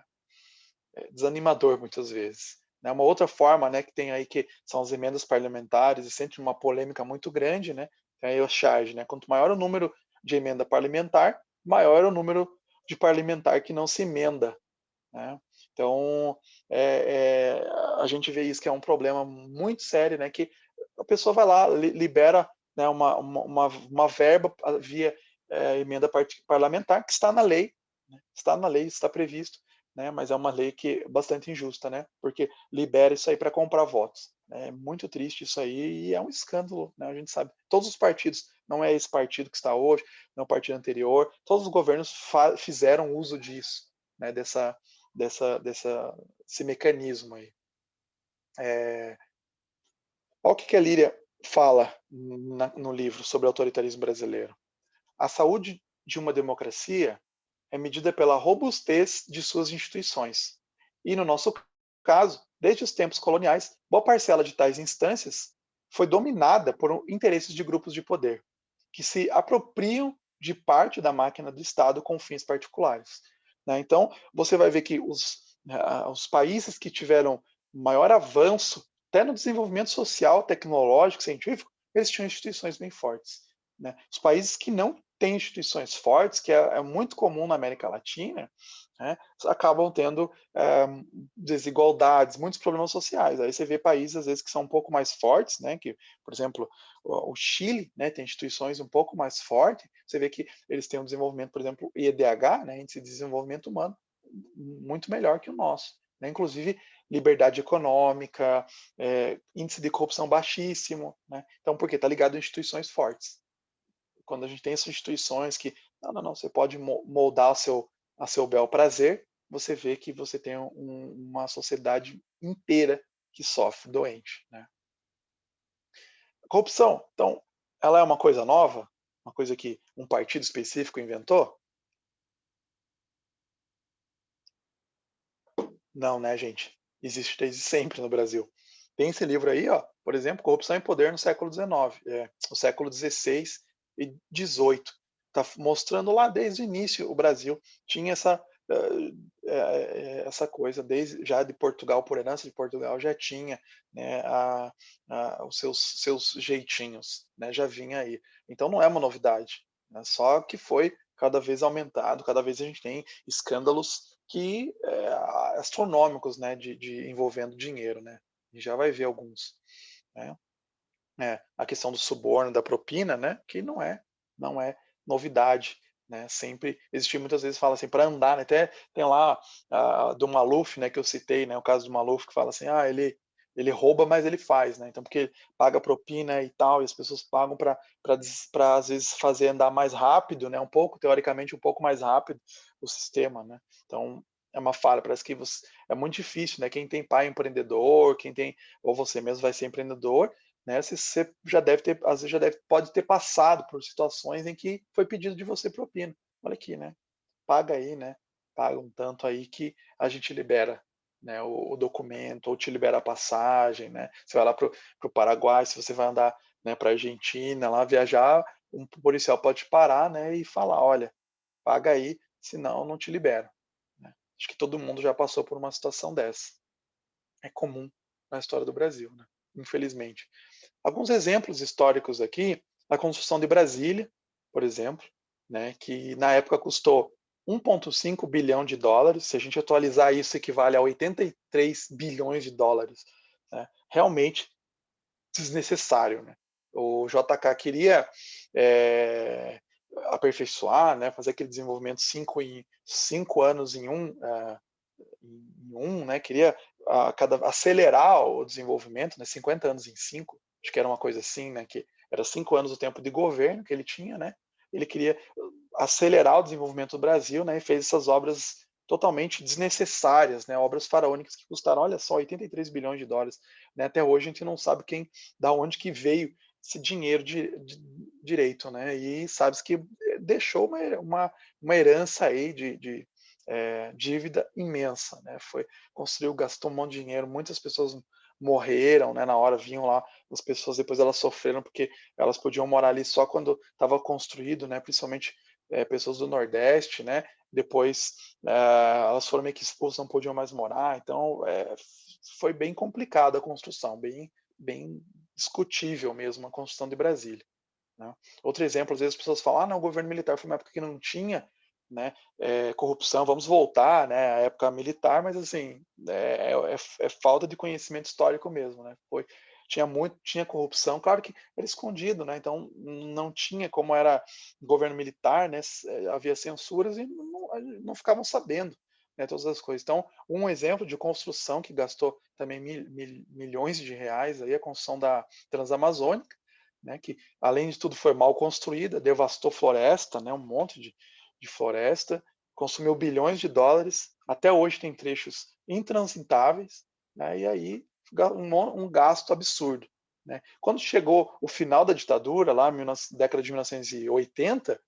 Desanimador muitas vezes. Né? Uma outra forma, né, que tem aí, que são as emendas parlamentares, e sempre uma polêmica muito grande, né? Tem aí o charge, né? Quanto maior o número de emenda parlamentar, maior o número de parlamentar que não se emenda, né? Então, a gente vê isso, que é um problema muito sério, né? Que a pessoa vai lá, libera, né, uma verba via emenda parlamentar, que está na lei, né? Está na lei, está previsto, né? Mas é uma lei que é bastante injusta, né? Porque libera isso aí para comprar votos. É muito triste isso aí, e é um escândalo, né? A gente sabe, todos os partidos, não é esse partido que está hoje, não é o partido anterior, todos os governos fizeram uso disso, né? Desse mecanismo aí. Olha o que a Líria fala no livro sobre o autoritarismo brasileiro. A saúde de uma democracia é medida pela robustez de suas instituições. E, no nosso caso, desde os tempos coloniais, boa parcela de tais instâncias foi dominada por interesses de grupos de poder, que se apropriam de parte da máquina do Estado com fins particulares. Então, você vai ver que os países que tiveram maior avanço, até no desenvolvimento social, tecnológico, científico, eles tinham instituições bem fortes. Os países que não tem instituições fortes, que é muito comum na América Latina, né, acabam tendo desigualdades, muitos problemas sociais. Aí você vê países, às vezes, que são um pouco mais fortes, né, que, por exemplo, o Chile, né, tem instituições um pouco mais fortes, você vê que eles têm um desenvolvimento, por exemplo, IEDH, né, Índice de Desenvolvimento Humano, muito melhor que o nosso. Né? Inclusive, liberdade econômica, índice de corrupção baixíssimo. Né? Então, por quê? Está ligado a instituições fortes. Quando a gente tem essas instituições que, não, você pode moldar a seu bel prazer, você vê que você tem uma sociedade inteira que sofre, doente. Né? Corrupção, então, ela é uma coisa nova? Uma coisa que um partido específico inventou? Não, né, gente? Existe desde sempre no Brasil. Tem esse livro aí, ó, por exemplo, Corrupção e Poder no século XIX, o século XVI e XVIII. Está mostrando lá desde o início o Brasil tinha essa coisa, desde já de Portugal, por herança de Portugal, já tinha, né, os seus jeitinhos, né, já vinha aí. Então não é uma novidade, né, só que foi cada vez aumentado, cada vez a gente tem escândalos que astronômicos, né, de envolvendo dinheiro, né? A gente já vai ver alguns, né? A questão do suborno, da propina, né? Que não é novidade, né? Sempre existiu, muitas vezes fala assim para andar, né? Até tem lá do Maluf, né? Que eu citei, né? O caso do Maluf que fala assim, ele rouba, mas ele faz, né? Então porque paga propina e tal, e as pessoas pagam para às vezes fazer andar mais rápido, né? Um pouco, teoricamente, um pouco mais rápido o sistema, né? Então é uma falha, parece que é muito difícil, né? Quem tem pai empreendedor, quem tem, ou você mesmo vai ser empreendedor, né? Você já deve ter, às vezes pode ter passado por situações em que foi pedido de você propina. Olha aqui, né? Paga aí, né? Paga um tanto aí que a gente libera, né, o documento, ou te libera a passagem, né? Você vai lá para o Paraguai, se você vai andar, né, para a Argentina, lá viajar, um policial pode te parar, né, e falar, olha, paga aí, senão não te libero. Né? Acho que todo mundo já passou por uma situação dessa. É comum na história do Brasil, né? Infelizmente. Alguns exemplos históricos aqui, a construção de Brasília, por exemplo, né, que na época custou 1,5 bilhão de dólares, se a gente atualizar isso equivale a 83 bilhões de dólares, né, realmente desnecessário. Né? O JK queria aperfeiçoar, né, fazer aquele desenvolvimento 5 anos em um, né, queria acelerar o desenvolvimento, né, 50 anos em 5, acho que era uma coisa assim, né, que era 5 anos o tempo de governo que ele tinha, né, ele queria acelerar o desenvolvimento do Brasil, né, e fez essas obras totalmente desnecessárias, né, obras faraônicas que custaram, olha só, 83 bilhões de dólares, né, até hoje a gente não sabe da onde que veio esse dinheiro direito, né, e sabe que deixou uma herança aí de dívida imensa, né? Construiu, gastou um monte de dinheiro, muitas pessoas morreram, né? Na hora vinham lá as pessoas, depois elas sofreram porque elas podiam morar ali só quando estava construído, né? Principalmente pessoas do Nordeste, né? Depois elas foram meio que expulsas, não podiam mais morar, então foi bem complicada a construção, bem discutível mesmo a construção de Brasília. Né? Outro exemplo, às vezes as pessoas falam, não, o governo militar foi uma época que não tinha, né, corrupção, vamos voltar, né, à época militar, mas assim, é falta de conhecimento histórico mesmo, né, tinha corrupção, claro que era escondido, né, então não tinha, como era governo militar, né, havia censuras e não ficavam sabendo, né, todas as coisas. Então, um exemplo de construção que gastou também milhões de reais, aí, a construção da Transamazônica, né, que além de tudo foi mal construída, devastou floresta, né, um monte de floresta, consumiu bilhões de dólares, até hoje tem trechos intransitáveis, né, e aí um gasto absurdo. Né. Quando chegou o final da ditadura, lá na década de 1980, o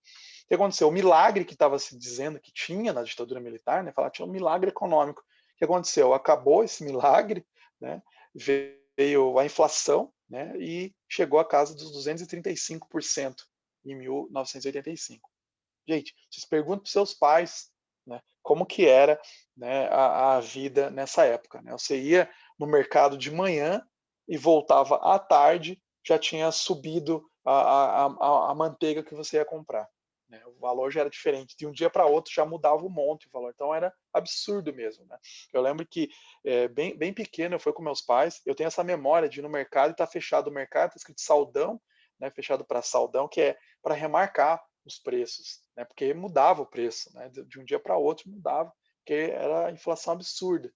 que aconteceu? O milagre que estava se dizendo que tinha na ditadura militar, né, falar que tinha um milagre econômico. O que aconteceu? Acabou esse milagre, né, veio a inflação, né, e chegou a casa dos 235% em 1985. Gente, vocês perguntam para seus pais, né, como que era, né, a vida nessa época. Né? Você ia no mercado de manhã e voltava à tarde, já tinha subido a manteiga que você ia comprar. né? O valor já era diferente, de um dia para outro já mudava um monte o valor, então era absurdo mesmo, né? Eu lembro que bem pequeno eu fui com meus pais, eu tenho essa memória de ir no mercado e tá fechado o mercado, tá escrito saldão, né? Fechado para saldão, que é para remarcar os preços, né? Porque mudava o preço, né? De um dia para outro mudava, porque era inflação absurda,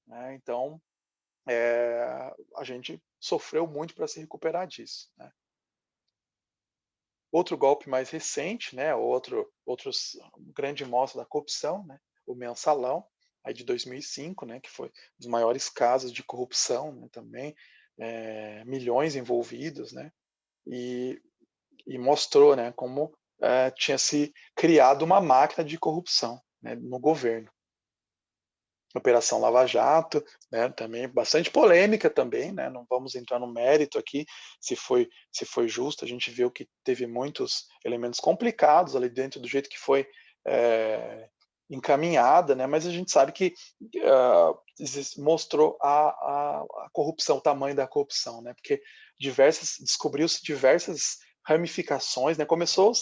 né? Então a gente sofreu muito para se recuperar disso, né? Outro golpe mais recente, né, outros grande mostra da corrupção, né, o mensalão, aí de 2005, né, que foi um dos maiores casos de corrupção, né, também, milhões envolvidos, né, e, e mostrou, né, como tinha se criado uma máquina de corrupção, né, no governo. Operação Lava Jato, né, também bastante polêmica também, né, não vamos entrar no mérito aqui se foi justo, a gente viu que teve muitos elementos complicados ali dentro do jeito que foi encaminhada, né, mas a gente sabe que mostrou a corrupção, o tamanho da corrupção, né, porque descobriu-se diversas ramificações, né, começou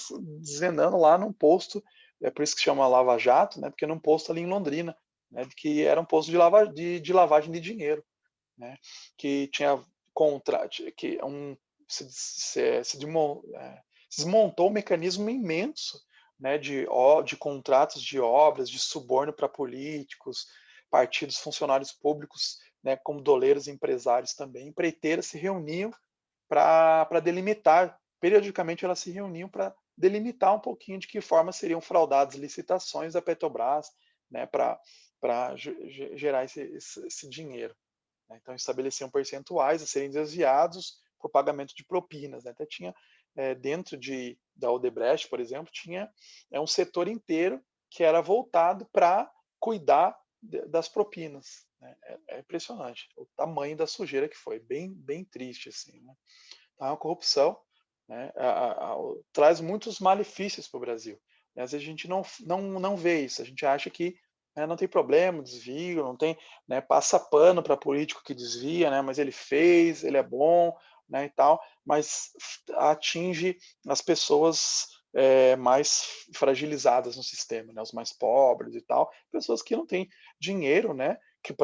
desvendando lá num posto, é por isso que chama Lava Jato, né, porque num posto ali em Londrina, né, que era um posto de lavagem de dinheiro, né, que tinha que se desmontou um mecanismo imenso, né, de contratos de obras, de suborno para políticos, partidos, funcionários públicos, né, como doleiros, empresários também, empreiteiras se reuniam para delimitar, periodicamente elas se reuniam para delimitar um pouquinho de que forma seriam fraudadas licitações da Petrobras, né, para gerar esse dinheiro, né? Então estabeleciam percentuais a serem desviados por pagamento de propinas, né? Até tinha dentro da Odebrecht, por exemplo, tinha um setor inteiro que era voltado para cuidar das propinas, né? É impressionante o tamanho da sujeira que foi, bem triste assim, né? Então, a corrupção, né, traz muitos malefícios para o Brasil. Às vezes a gente não vê isso, a gente acha que não tem problema, desvio, não tem, né, passa pano para político que desvia, né, mas ele fez, ele é bom, né, e tal, mas atinge as pessoas mais fragilizadas no sistema, né, os mais pobres e tal, pessoas que não têm dinheiro, né, que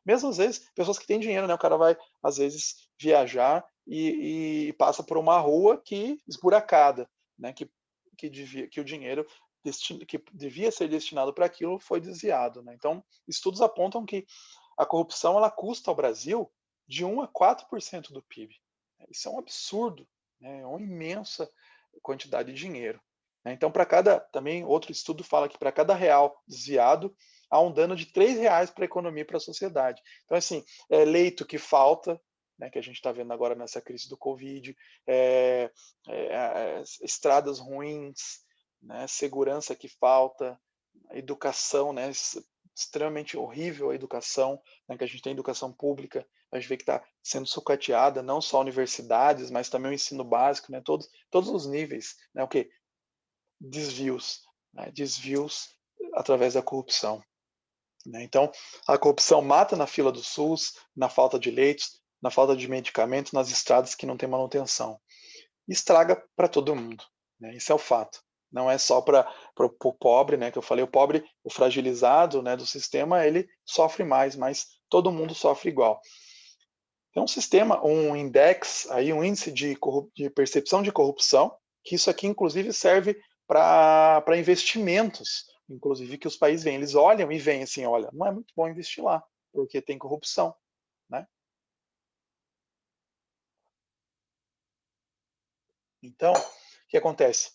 mesmo às vezes pessoas que têm dinheiro, né, o cara vai às vezes viajar e passa por uma rua que esburacada, né, que o dinheiro que devia ser destinado para aquilo foi desviado, né? Então, estudos apontam que a corrupção ela custa ao Brasil de 1 a 4% do PIB. Isso é um absurdo, né? É uma imensa quantidade de dinheiro, né? Então, também outro estudo fala que para cada real desviado há um dano de R$ 3 para a economia e para a sociedade. Então, assim, leito que falta, né, que a gente está vendo agora nessa crise do Covid, estradas ruins, né, segurança que falta, educação, né, extremamente horrível a educação, né, que a gente tem educação pública, a gente vê que está sendo sucateada, não só universidades, mas também o ensino básico, né, todos os níveis, né, o que? Desvios, né, desvios através da corrupção. Né? Então, a corrupção mata na fila do SUS, na falta de leitos, na falta de medicamentos, nas estradas que não tem manutenção. E estraga para todo mundo. Né? Isso é o fato. Não é só para o pobre, né? Que eu falei, o pobre, o fragilizado, né, do sistema, ele sofre mais, mas todo mundo sofre igual. Tem um sistema, um index, aí, um índice de percepção de corrupção, que isso aqui, inclusive, serve para investimentos, inclusive, que os países veem. Eles olham e veem assim, olha, não é muito bom investir lá, porque tem corrupção. Né? Então, o que acontece?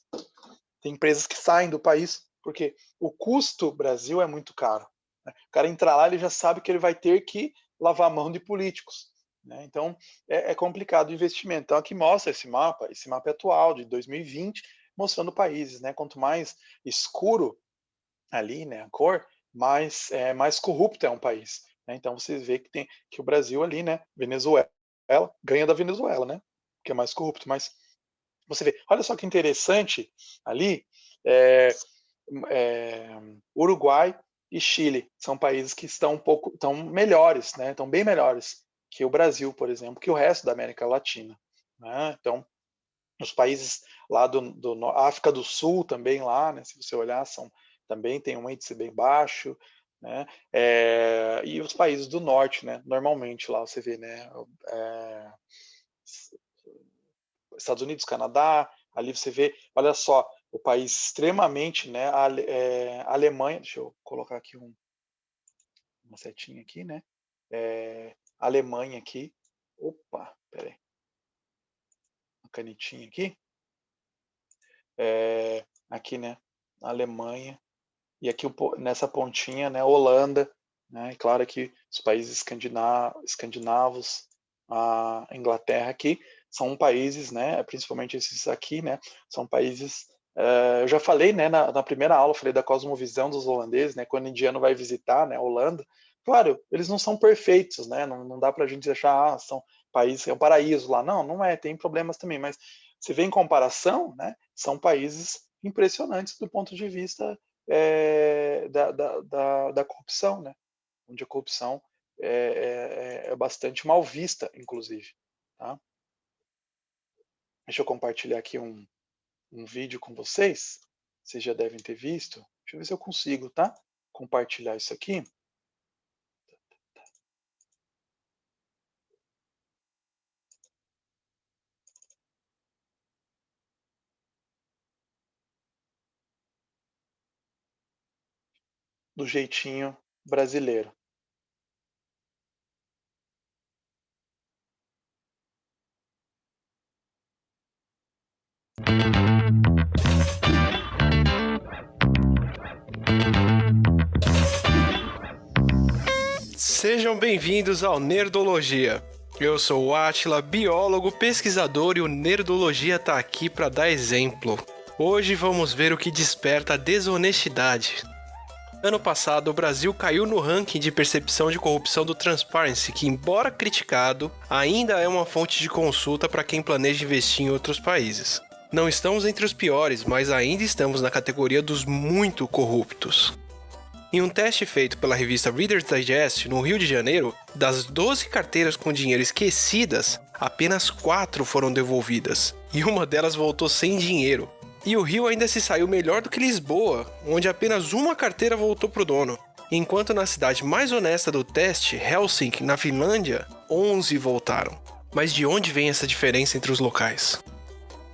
Tem empresas que saem do país porque o custo Brasil é muito caro. Né? O cara entrar lá, ele já sabe que ele vai ter que lavar a mão de políticos. Né? Então, é complicado o investimento. Então, aqui mostra esse mapa é atual, de 2020, mostrando países. Né? Quanto mais escuro ali, né, a cor, mais corrupto é um país. Né? Então, vocês veem que o Brasil ali, né, Venezuela, ganha da Venezuela, né, que é mais corrupto, mas você vê, olha só que interessante ali, é, é, Uruguai e Chile são países que estão melhores, né? Estão bem melhores que o Brasil, por exemplo, que o resto da América Latina. Né? Então, Os países lá África do Sul também lá, né, se você olhar, também tem um índice bem baixo, né? E os países do norte, né? Normalmente lá você vê, né? Estados Unidos, Canadá, ali você vê, olha só, o país extremamente, né? Alemanha, deixa eu colocar aqui uma setinha aqui, né? Alemanha aqui, opa, peraí, uma canetinha aqui, aqui, né? Alemanha, e aqui nessa pontinha, né? Holanda, né? E claro que os países escandinavos, a Inglaterra aqui, são países, né? Principalmente esses aqui, né? São países. Eu já falei, né? Na primeira aula, falei da cosmovisão dos holandeses, né? Quando o indiano vai visitar, né? A Holanda, claro, eles não são perfeitos, né? Não dá para a gente achar, são países, é um paraíso lá. Não é. Tem problemas também, mas se vê em comparação, né? São países impressionantes do ponto de vista da corrupção, né? Onde a corrupção é bastante mal vista, inclusive. Tá? Deixa eu compartilhar aqui um vídeo com vocês. Vocês já devem ter visto. Deixa eu ver se eu consigo, tá? Compartilhar isso aqui. Do jeitinho brasileiro. Sejam bem-vindos ao Nerdologia. Eu sou o Átila, biólogo, pesquisador, e o Nerdologia tá aqui para dar exemplo. Hoje vamos ver o que desperta a desonestidade. Ano passado, o Brasil caiu no ranking de percepção de corrupção do Transparency, que, embora criticado, ainda é uma fonte de consulta para quem planeja investir em outros países. Não estamos entre os piores, mas ainda estamos na categoria dos muito corruptos. Em um teste feito pela revista Reader's Digest, no Rio de Janeiro, das 12 carteiras com dinheiro esquecidas, apenas 4 foram devolvidas, e uma delas voltou sem dinheiro. E o Rio ainda se saiu melhor do que Lisboa, onde apenas uma carteira voltou pro dono, enquanto na cidade mais honesta do teste, Helsinki, na Finlândia, 11 voltaram. Mas de onde vem essa diferença entre os locais?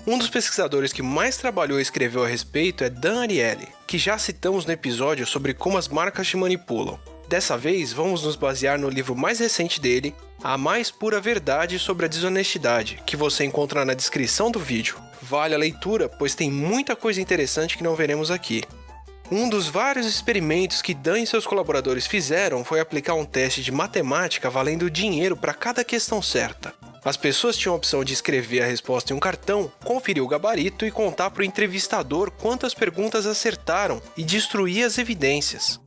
Um dos pesquisadores que mais trabalhou e escreveu a respeito é Dan Ariely, que já citamos no episódio sobre como as marcas te manipulam. Dessa vez, vamos nos basear no livro mais recente dele, A Mais Pura Verdade sobre a Desonestidade, que você encontra na descrição do vídeo. Vale a leitura, pois tem muita coisa interessante que não veremos aqui. Um dos vários experimentos que Dan e seus colaboradores fizeram foi aplicar um teste de matemática valendo dinheiro para cada questão certa. As pessoas tinham a opção de escrever a resposta em um cartão, conferir o gabarito e contar para o entrevistador quantas perguntas acertaram e destruir as evidências.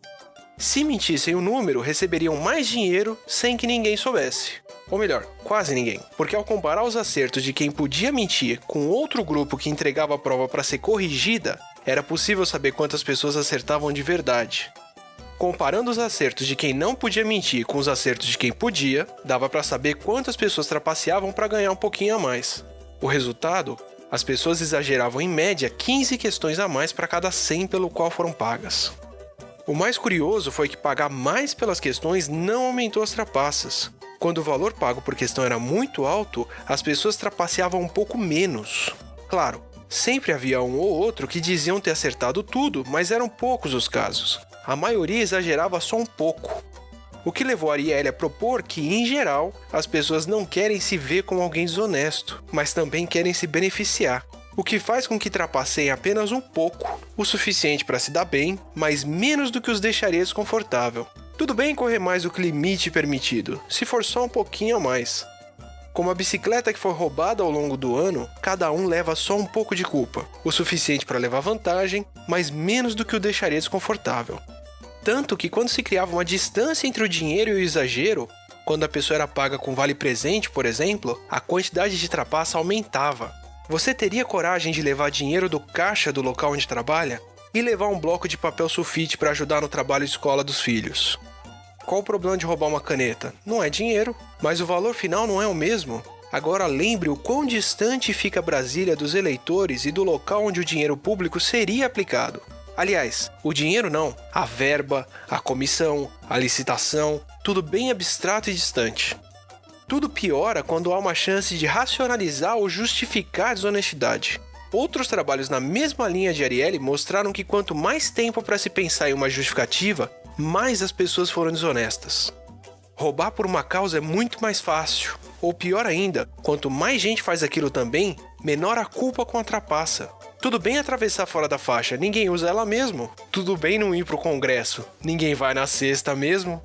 Se mentissem o número, receberiam mais dinheiro sem que ninguém soubesse. Ou melhor, quase ninguém, porque ao comparar os acertos de quem podia mentir com outro grupo que entregava a prova para ser corrigida, era possível saber quantas pessoas acertavam de verdade. Comparando os acertos de quem não podia mentir com os acertos de quem podia, dava para saber quantas pessoas trapaceavam para ganhar um pouquinho a mais. O resultado? As pessoas exageravam em média 15 questões a mais para cada 100 pelo qual foram pagas. O mais curioso foi que pagar mais pelas questões não aumentou as trapaças. Quando o valor pago por questão era muito alto, as pessoas trapaceavam um pouco menos. Claro, sempre havia um ou outro que diziam ter acertado tudo, mas eram poucos os casos. A maioria exagerava só um pouco. O que levou Ariely a propor que, em geral, as pessoas não querem se ver como alguém desonesto, mas também querem se beneficiar. O que faz com que trapaceiem apenas um pouco, o suficiente para se dar bem, mas menos do que os deixaria desconfortável. Tudo bem correr mais do que o limite permitido, se for só um pouquinho a mais. Como a bicicleta que foi roubada ao longo do ano, cada um leva só um pouco de culpa, o suficiente para levar vantagem, mas menos do que o deixaria desconfortável. Tanto que quando se criava uma distância entre o dinheiro e o exagero, quando a pessoa era paga com vale-presente, por exemplo, a quantidade de trapaça aumentava. Você teria coragem de levar dinheiro do caixa do local onde trabalha e levar um bloco de papel sulfite para ajudar no trabalho de escola dos filhos? Qual o problema de roubar uma caneta? Não é dinheiro, mas o valor final não é o mesmo. Agora lembre o quão distante fica Brasília dos eleitores e do local onde o dinheiro público seria aplicado. Aliás, o dinheiro não, a verba, a comissão, a licitação, tudo bem abstrato e distante. Tudo piora quando há uma chance de racionalizar ou justificar a desonestidade. Outros trabalhos na mesma linha de Ariely mostraram que quanto mais tempo para se pensar em uma justificativa, mais as pessoas foram desonestas. Roubar por uma causa é muito mais fácil. Ou pior ainda, quanto mais gente faz aquilo também, menor a culpa com a trapaça. Tudo bem atravessar fora da faixa, ninguém usa ela mesmo. Tudo bem não ir pro Congresso, ninguém vai na sexta mesmo.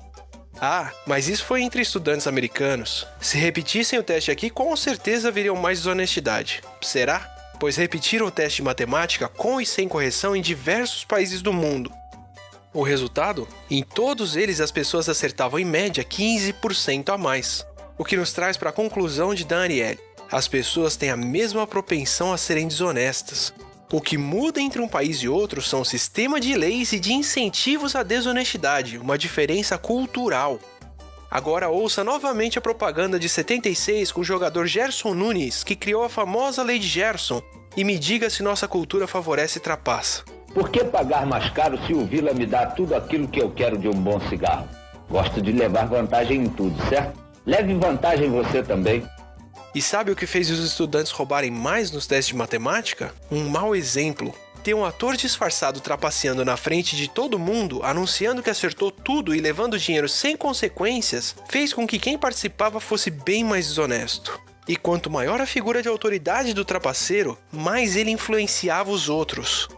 Ah, mas isso foi entre estudantes americanos. Se repetissem o teste aqui, com certeza viriam mais desonestidade. Será? Pois repetiram o teste de matemática com e sem correção em diversos países do mundo. O resultado? Em todos eles as pessoas acertavam em média 15% a mais. O que nos traz para a conclusão de Dan Ariely. As pessoas têm a mesma propensão a serem desonestas. O que muda entre um país e outro são o sistema de leis e de incentivos à desonestidade, uma diferença cultural. Agora ouça novamente a propaganda de 76 com o jogador Gerson Nunes, que criou a famosa Lei de Gerson, e me diga se nossa cultura favorece trapaça. Por que pagar mais caro se o Vila me dá tudo aquilo que eu quero de um bom cigarro? Gosto de levar vantagem em tudo, certo? Leve vantagem você também. E sabe o que fez os estudantes roubarem mais nos testes de matemática? Um mau exemplo. Ter um ator disfarçado trapaceando na frente de todo mundo, anunciando que acertou tudo e levando dinheiro sem consequências, fez com que quem participava fosse bem mais desonesto. E quanto maior a figura de autoridade do trapaceiro, mais ele influenciava os outros.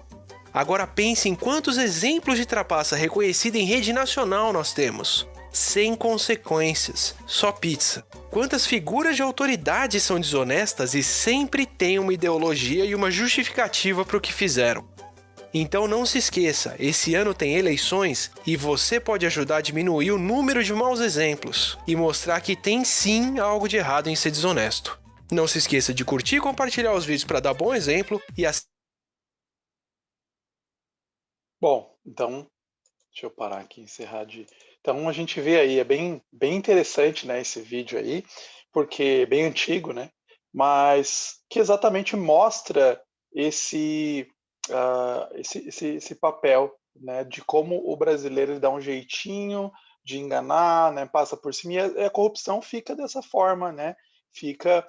Agora pense em quantos exemplos de trapaça reconhecida em rede nacional nós temos. Sem consequências, só pizza. Quantas figuras de autoridade são desonestas e sempre têm uma ideologia e uma justificativa para o que fizeram. Então não se esqueça, esse ano tem eleições e você pode ajudar a diminuir o número de maus exemplos e mostrar que tem sim algo de errado em ser desonesto. Não se esqueça de curtir e compartilhar os vídeos para dar bom exemplo e Bom, então, deixa eu parar aqui e encerrar de... Então a gente vê aí, é bem interessante, né, esse vídeo aí, porque é bem antigo, né, mas que exatamente mostra esse, esse papel, né, de como o brasileiro ele dá um jeitinho de enganar, né, passa por cima, e a corrupção fica dessa forma, né, fica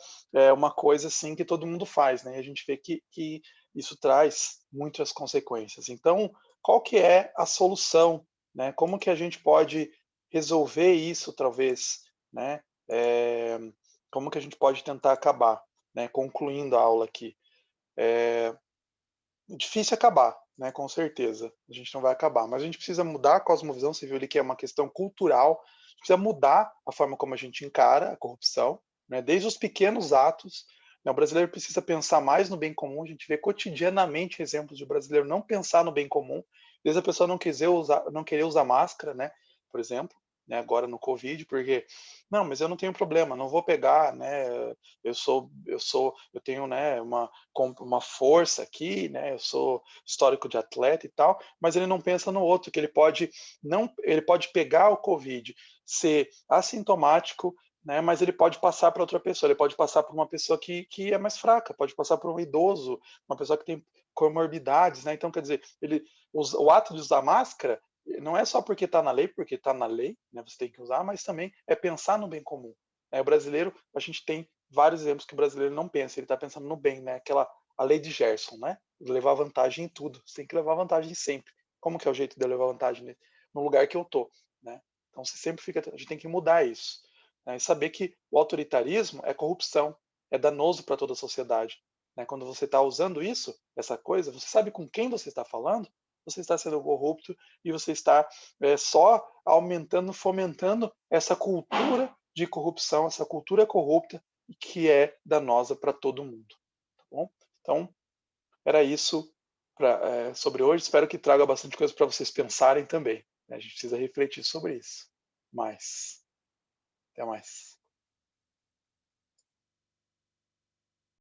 uma coisa assim que todo mundo faz, né, e a gente vê que isso traz muitas consequências. Então, qual que é a solução, né? Como que a gente pode resolver isso, talvez, né? Como que a gente pode tentar acabar, né? Concluindo a aula aqui. É difícil acabar, né? Com certeza. A gente não vai acabar, mas a gente precisa mudar a cosmovisão. Você viu ali que é uma questão cultural. A gente precisa mudar a forma como a gente encara a corrupção, né? Desde os pequenos atos. O brasileiro precisa pensar mais no bem comum. A gente vê cotidianamente exemplos de brasileiro não pensar no bem comum. Às vezes a pessoa não querer usar máscara, né? Por exemplo, né? Agora no Covid, porque não, mas eu não tenho problema, não vou pegar, né? Eu tenho, né? Uma força aqui, né? Eu sou histórico de atleta e tal, mas ele não pensa no outro, que ele pode pegar o Covid, ser assintomático, né, mas ele pode passar para outra pessoa, ele pode passar por uma pessoa que é mais fraca, pode passar por um idoso, uma pessoa que tem comorbidades, né? Então, quer dizer, o ato de usar máscara não é só porque está na lei, né? Você tem que usar, mas também é pensar no bem comum. O brasileiro, a gente tem vários exemplos que o brasileiro não pensa, ele está pensando no bem, né? A lei de Gerson, né? Levar vantagem em tudo, você tem que levar vantagem sempre. Como que é o jeito de eu levar vantagem no lugar que eu tô, né? Então, você sempre a gente tem que mudar isso. Né, e saber que o autoritarismo é corrupção, é danoso para toda a sociedade. Né? Quando você está usando isso, essa coisa, você sabe com quem você está falando, você está sendo corrupto e você está só aumentando, fomentando essa cultura de corrupção, essa cultura corrupta que é danosa para todo mundo. Tá bom? Então, era isso sobre hoje. Espero que traga bastante coisa para vocês pensarem também. Né? A gente precisa refletir sobre isso. Até mais.